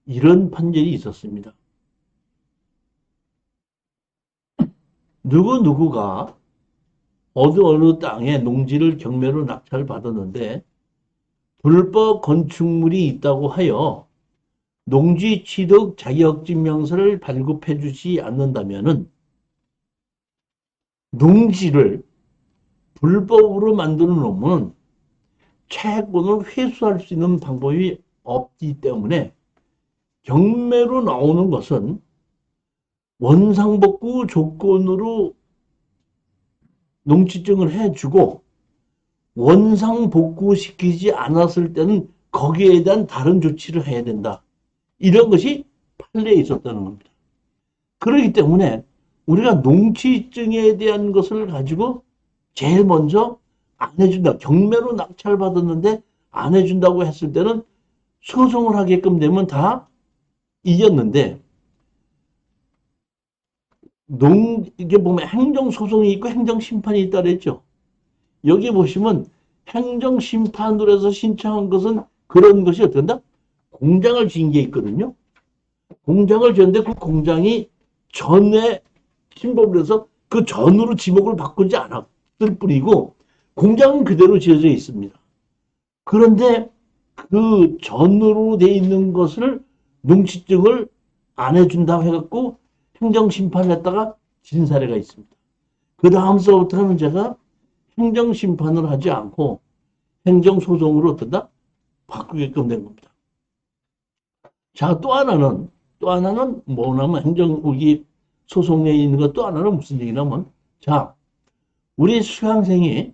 이런 판결이 있었습니다. 누구누구가 어느 땅에 농지를 경매로 낙찰 받았는데 불법 건축물이 있다고 하여 농지 취득 자격증명서를 발급해 주지 않는다면은 농지를 불법으로 만들어 놓으면 채권을 회수할 수 있는 방법이 없기 때문에 경매로 나오는 것은 원상복구 조건으로 농지증을 해주고 원상복구시키지 않았을 때는 거기에 대한 다른 조치를 해야 된다. 이런 것이 판례에 있었다는 겁니다. 그렇기 때문에 우리가 농지증에 대한 것을 가지고 제일 먼저 안 해준다. 경매로 낙찰받았는데 안 해준다고 했을 때는 소송을 하게끔 되면 다 이겼는데, 이게 보면 행정소송이 있고 행정심판이 있다 그랬죠. 여기 보시면 행정심판으로 해서 신청한 것은 그런 것이 어떤다? 공장을 지은 게 있거든요. 공장을 지었는데 그 공장이 전에 침범을 해서 그 전으로 지목을 바꾸지 않았을 뿐이고 공장은 그대로 지어져 있습니다. 그런데 그 전으로 돼 있는 것을 농지증을 안 해준다고 해갖고 행정심판을 했다가 진 사례가 있습니다. 그 다음서부터는 제가 행정심판을 하지 않고 행정소송으로 어떤다? 바꾸게끔 된 겁니다. 자, 또 하나는 뭐냐면 행정국이 소송에 있는 것 또 하나는 무슨 얘기냐면, 자, 우리 수강생이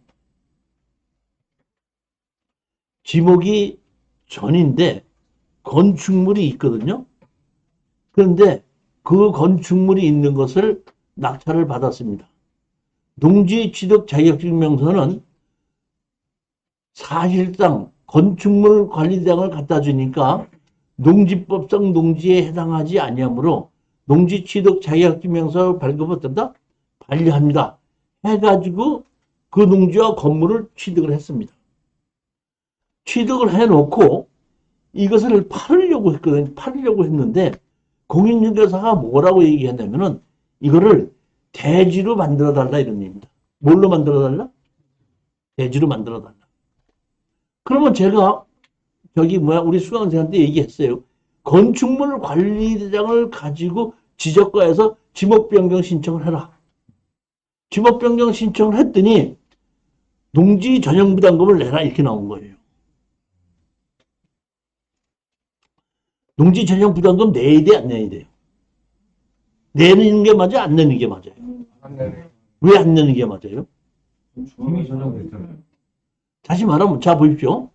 지목이 전인데 건축물이 있거든요. 그런데 그 건축물이 있는 것을 낙찰을 받았습니다. 농지 취득 자격증명서는 사실상 건축물 관리대장을 갖다 주니까 농지법상 농지에 해당하지 아니하므로 농지 취득 자격증명서 발급을 어떤다? 반려합니다. 해가지고 그 농지와 건물을 취득을 했습니다. 취득을 해놓고 이것을 팔으려고 했거든요. 팔으려고 했는데 공인중개사가 뭐라고 얘기했냐면은 이거를 대지로 만들어 달라 이런 얘기입니다. 뭘로 만들어 달라? 대지로 만들어 달라. 그러면 제가 우리 수강생한테 얘기했어요. 건축물 관리대장을 가지고 지적과에서 지목변경 신청을 해라. 지목변경 신청을 했더니 농지 전용 부담금을 내라 이렇게 나온 거예요. 농지 전용 부담금 내야 돼, 안 내야 돼요? 내는 게 맞아요? 안 내는 게 맞아요? 왜 안 내는 게 맞아요? 이미 전용됐잖아요. 다시 말하면, 자, 보십시오.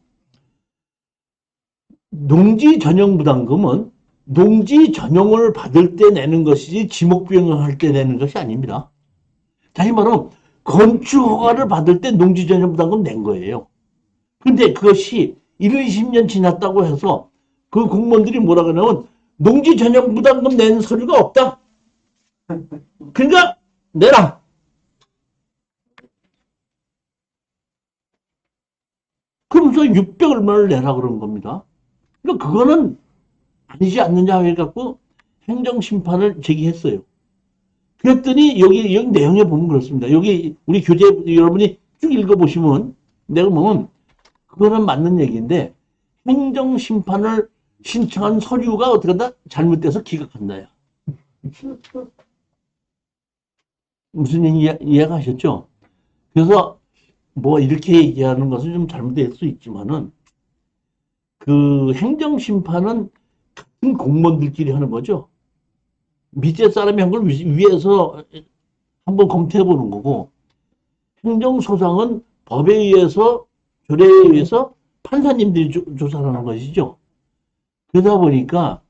농지 전용 부담금은 농지 전용을 받을 때 내는 것이지 지목변경할 때 내는 것이 아닙니다. 다시 말하면, 건축 허가를 받을 때 농지 전용 부담금 낸 거예요. 근데 그것이 1, 20년 지났다고 해서 그 공무원들이 뭐라 그러냐면 농지 전용 부담금 내는 서류가 없다. 그러니까 내라. 그러면서 600 얼마를 내라 그런 겁니다. 그러니까 그거는 아니지 않느냐 해갖고 행정심판을 제기했어요. 그랬더니 여기 내용에 보면 그렇습니다. 여기 우리 교재 여러분이 쭉 읽어보시면 내가 보면 그거는 맞는 얘기인데 행정심판을 신청한 서류가 어떻게 한다? 잘못돼서 기각한다요. 무슨 얘기 이해가 하셨죠? 그래서 뭐 이렇게 얘기하는 것은 좀 잘못될 수 있지만은 그 행정심판은 같은 공무원들끼리 하는 거죠. 밑에 사람이 한 걸 위에서 한번 검토해 보는 거고 행정소상은 법에 의해서 조례에 의해서 판사님들이 조사를 하는 것이죠. 그러다 보니까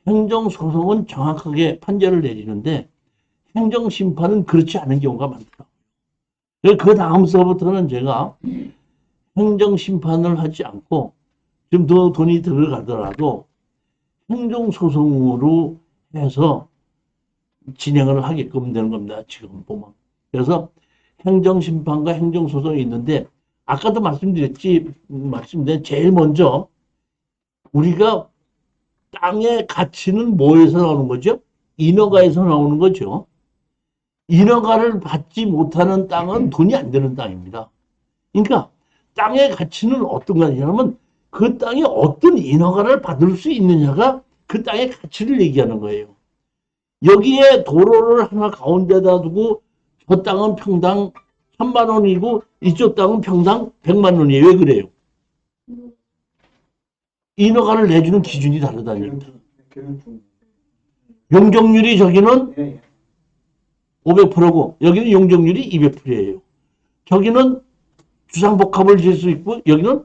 행정소송은 정확하게 판결을 내리는데 행정심판은 그렇지 않은 경우가 많더라고요. 그 다음서부터는 제가 행정심판을 하지 않고 좀 더 돈이 들어가더라도 행정소송으로 해서 진행을 하게끔 되는 겁니다. 지금 보면. 그래서 행정심판과 행정소송이 있는데 아까도 말씀드린 제일 먼저 우리가 땅의 가치는 뭐에서 나오는 거죠? 인허가에서 나오는 거죠. 인허가를 받지 못하는 땅은 돈이 안 되는 땅입니다. 그러니까 땅의 가치는 어떤 거냐면 그 땅이 어떤 인허가를 받을 수 있느냐가 그 땅의 가치를 얘기하는 거예요. 여기에 도로를 하나 가운데다 두고 저 땅은 평당 3만 원이고 이쪽 땅은 평당 100만 원이에요. 왜 그래요? 인허가를 내주는 기준이 다르다니까. 용적률이 저기는 예, 예. 500%고 여기는 용적률이 200%예요. 저기는 주상복합을 지을 수 있고 여기는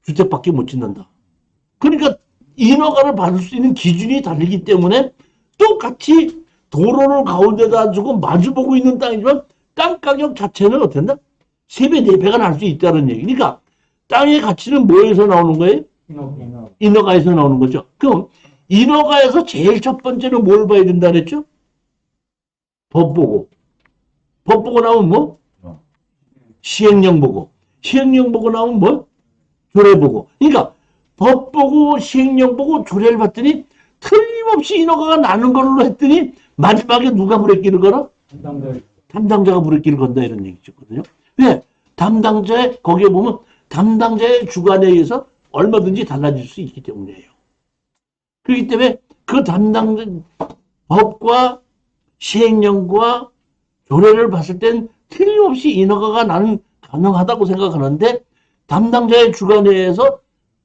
주택밖에 못 짓는다. 그러니까 인허가를 받을 수 있는 기준이 다르기 때문에 똑같이 도로를 가운데다 두고 마주보고 있는 땅이지만 땅 가격 자체는 어땠나? 3배, 4배가 날 수 있다는 얘기. 그러니까 땅의 가치는 뭐에서 나오는 거예요? 인허가에서 나오는 거죠. 그럼 인허가에서 제일 첫 번째는 뭘 봐야 된다 그랬죠? 법 보고. 법 보고 나오면 뭐? 시행령 보고. 시행령 보고 나오면 뭐? 조례 보고. 그러니까 법 보고 시행령 보고 조례를 봤더니 틀림없이 인허가가 나는 걸로 했더니 마지막에 누가 브레이크를 걸어? 담당자가 브레이크를 건다 이런 얘기였거든요. 왜? 담당자의 거기에 보면 담당자의 주관에 의해서 얼마든지 달라질 수 있기 때문이에요. 그렇기 때문에 그 담당자 법과 시행령과 조례를 봤을 땐 틀림없이 인허가가 나는 가능하다고 생각하는데 담당자의 주관에 의해서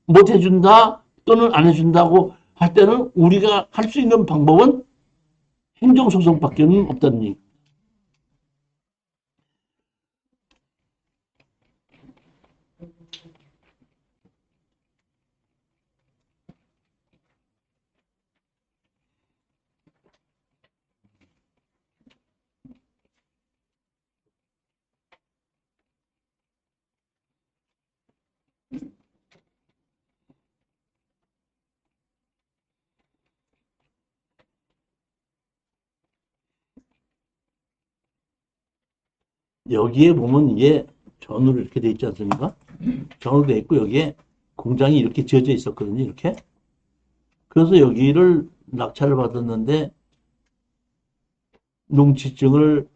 못 해준다 또는 안 해준다고 할 때는 우리가 할 수 있는 방법은 행정소송밖에 없다는 얘기. 여기에 보면 이게 전으로 이렇게 돼 있지 않습니까? 전으로 돼 있고 여기에 공장이 이렇게 지어져 있었거든요. 이렇게. 그래서 여기를 낙찰을 받았는데 농지증을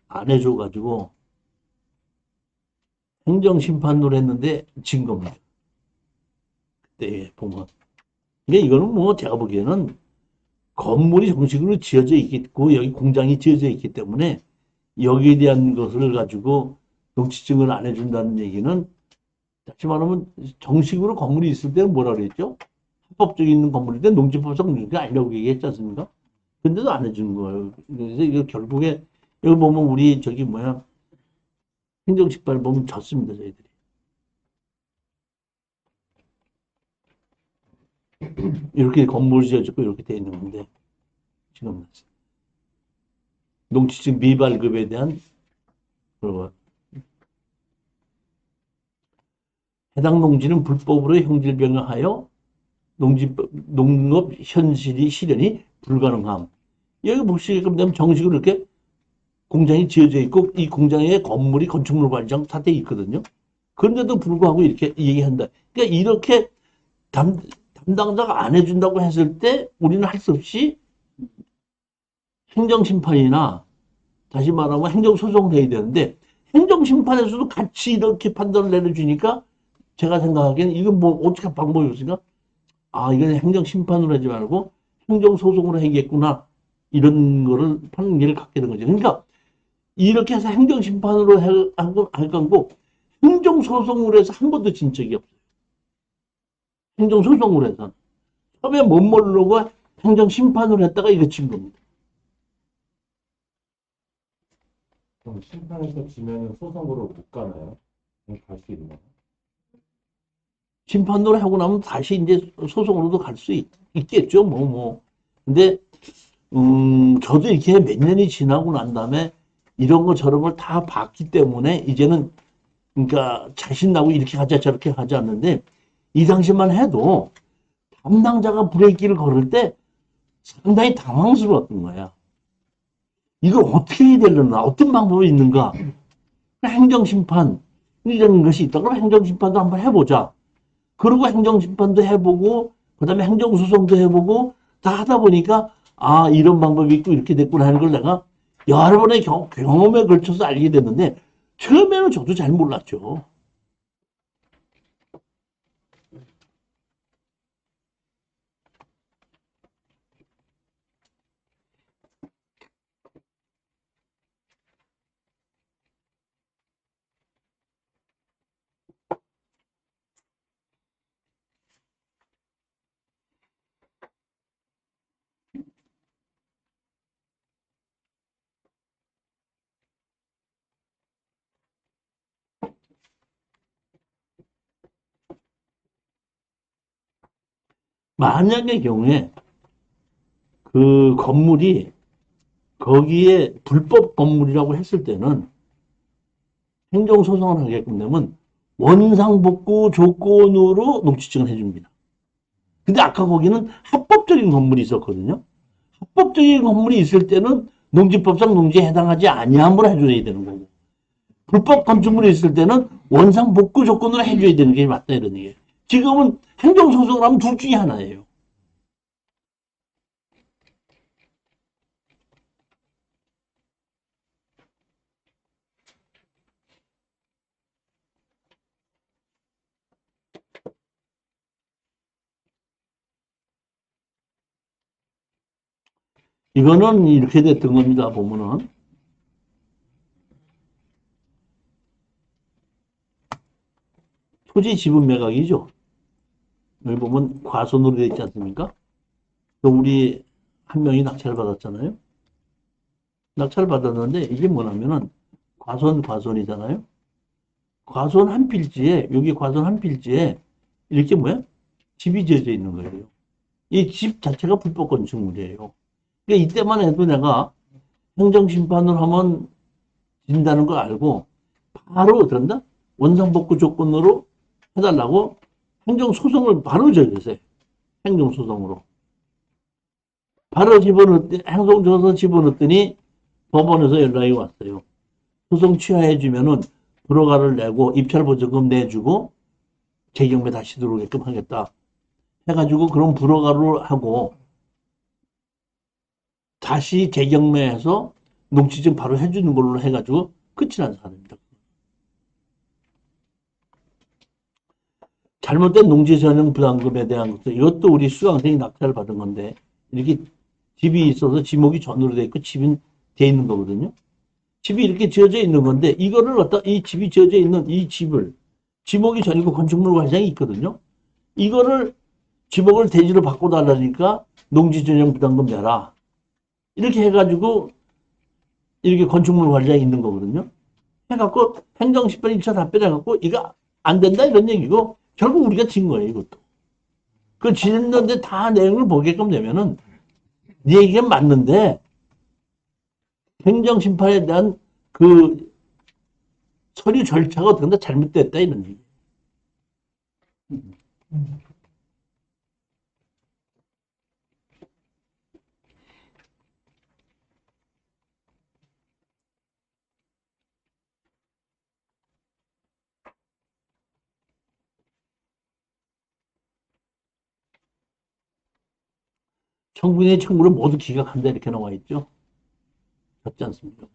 안 해줘가지고 행정심판으로 했는데 진 겁니다. 그때 보면. 근데 이거는 뭐 제가 보기에는 건물이 정식으로 지어져 있고 여기 공장이 지어져 있기 때문에 여기에 대한 것을 가지고 농지증을 안 해준다는 얘기는 다시 말하면 정식으로 건물이 있을 때는 뭐라 그랬죠? 합법적인 있는 건물인데 농지법상 그게 아니라고 얘기했지 않습니까? 근데도 안 해주는 거예요. 그래서 이거 결국에 여기 보면 우리 저기 뭐야 행정식발 보면 졌습니다 저희들이. 이렇게 건물이 지어졌고 이렇게 돼 있는 건데 지금 농지증 미발급에 대한 그 해당 농지는 불법으로 형질병하여 농업 현실이 실현이 불가능함. 여기 보시게끔 되면 정식으로 이렇게 공장이 지어져 있고 이 공장에 건물이 건축물 관리장 사택이 있거든요. 그런데도 불구하고 이렇게 얘기한다. 그러니까 이렇게 담당자가 안 해준다고 했을 때 우리는 할 수 없이 행정심판이나 다시 말하면 행정소송을 해야 되는데 행정심판에서도 같이 이렇게 판단을 내려주니까 제가 생각하기에는 이건 뭐 어떻게 방법이 없으니까 아 이건 행정심판으로 하지 말고 행정소송으로 해야겠구나 이런 거를 판결을 갖게 된 거죠. 그러니까 이렇게 해서 행정심판으로 할 거고 행정소송으로 해서 한 번도 진 적이 없어요. 행정소송으로 해서 처음에 못 모르고 행정심판으로 했다가 이거 친 겁니다. 그럼 심판에서 지면은 소송으로 못 가나요? 갈 수 있나요? 심판으로 하고 나면 다시 이제 소송으로도 갈 수 있겠죠. 뭐. 근데, 저도 이렇게 몇 년이 지나고 난 다음에 이런 거 저런 걸 다 봤기 때문에 이제는, 그러니까 자신나고 이렇게 하자 저렇게 하지 않는데 이 당시만 해도 담당자가 브레이크를 걸을 때 상당히 당황스러웠던 거야. 이걸 어떻게 해야 되려나? 어떤 방법이 있는가? 행정심판, 이런 것이 있다. 그럼 행정심판도 한번 해보자. 그리고 행정심판도 해보고, 그 다음에 행정소송도 해보고, 다 하다 보니까, 아, 이런 방법이 있고, 이렇게 됐구나 하는 걸 내가 여러 번의 경험에 걸쳐서 알게 됐는데, 처음에는 저도 잘 몰랐죠. 만약의 경우에 그 건물이 거기에 불법 건물이라고 했을 때는 행정소송을 하게끔 되면 원상복구 조건으로 농지증을 해줍니다. 근데 아까 거기는 합법적인 건물이 있었거든요. 합법적인 건물이 있을 때는 농지법상 농지에 해당하지 아니함으로 해줘야 되는 거고, 불법 건축물이 있을 때는 원상복구 조건으로 해줘야 되는 게 맞다 이런 얘기예요. 지금은 행정소송을 하면 둘 중에 하나예요. 이거는 이렇게 됐던 겁니다. 보면은 토지 지분 매각이죠. 여기 보면 과손으로 되어 있지 않습니까? 또 우리 한 명이 낙찰을 받았잖아요. 낙찰을 받았는데 이게 뭐냐면은 과손이잖아요. 과손 한 필지에, 여기 과손 한 필지에 이렇게 뭐야? 집이 지어져 있는 거예요. 이 집 자체가 불법 건축물이에요. 그러니까 이때만 해도 내가 행정심판을 하면 진다는 걸 알고 바로 어떤다? 원상복구 조건으로 해달라고 행정소송을 바로 저기세요. 행정소송으로. 바로 행정소송 집어넣었더니 법원에서 연락이 왔어요. 소송 취하해주면은 불허가를 내고 입찰보증금 내주고 재경매 다시 들어오게끔 하겠다. 해가지고 그런 불허가를 하고 다시 재경매해서 농지증 바로 해주는 걸로 해가지고 끝이 난 사람입니다. 잘못된 농지전용 부담금에 대한 것도 이것도 우리 수강생이 낙찰을 받은 건데 이렇게 집이 있어서 지목이 전으로 돼 있고 집이 돼 있는 거거든요. 집이 이렇게 지어져 있는 건데 이거를 갖다 이 집이 지어져 있는 이 집을 지목이 전이고 건축물 관장이 있거든요. 이거를 지목을 대지로 바꿔달라니까 농지전용 부담금 내라. 이렇게 해가지고 이렇게 건축물 관장이 있는 거거든요. 해갖고 행정심판 1차 답변해갖고 이거 안 된다 이런 얘기고 결국 우리가 진 거예요 이것도. 그 지는데 다 내용을 보게끔 되면은 네 얘기가 맞는데 행정심판에 대한 그 서류 절차가 어떻게 잘못됐다 이런 얘기. 청구인의 청구를 모두 기각한다 이렇게 나와 있죠. 맞지 않습니까?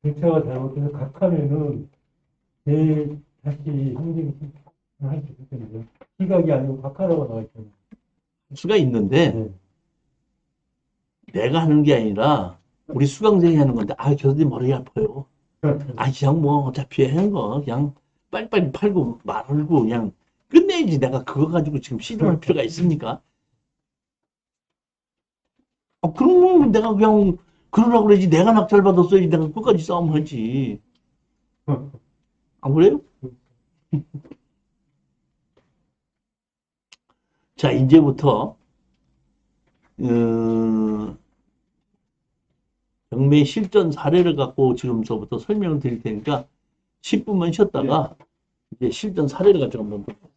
절차가 잘못돼서 각하면은 다시 행정심판을 할 수 있을 텐데 기각이 아니고 각하라고 나와 있잖아요. 수가 있는데 네. 내가 하는 게 아니라 우리 수강생이 하는 건데 저들이 머리 아파요. 그냥 뭐 어차피 하는 거 그냥 빨리빨리 팔고 말고 그냥 끝내야지. 내가 그거 가지고 지금 시도할 필요가 있습니까? 그럼 내가 그냥 그러라고 그러지. 내가 낙찰 받았어야지. 내가 끝까지 싸움하지. 안 그래요? 자, 이제부터 경매 실전 사례를 갖고 지금서부터 설명을 드릴 테니까 10분만 쉬었다가 이제 실전 사례를 가지고 한번 볼게요.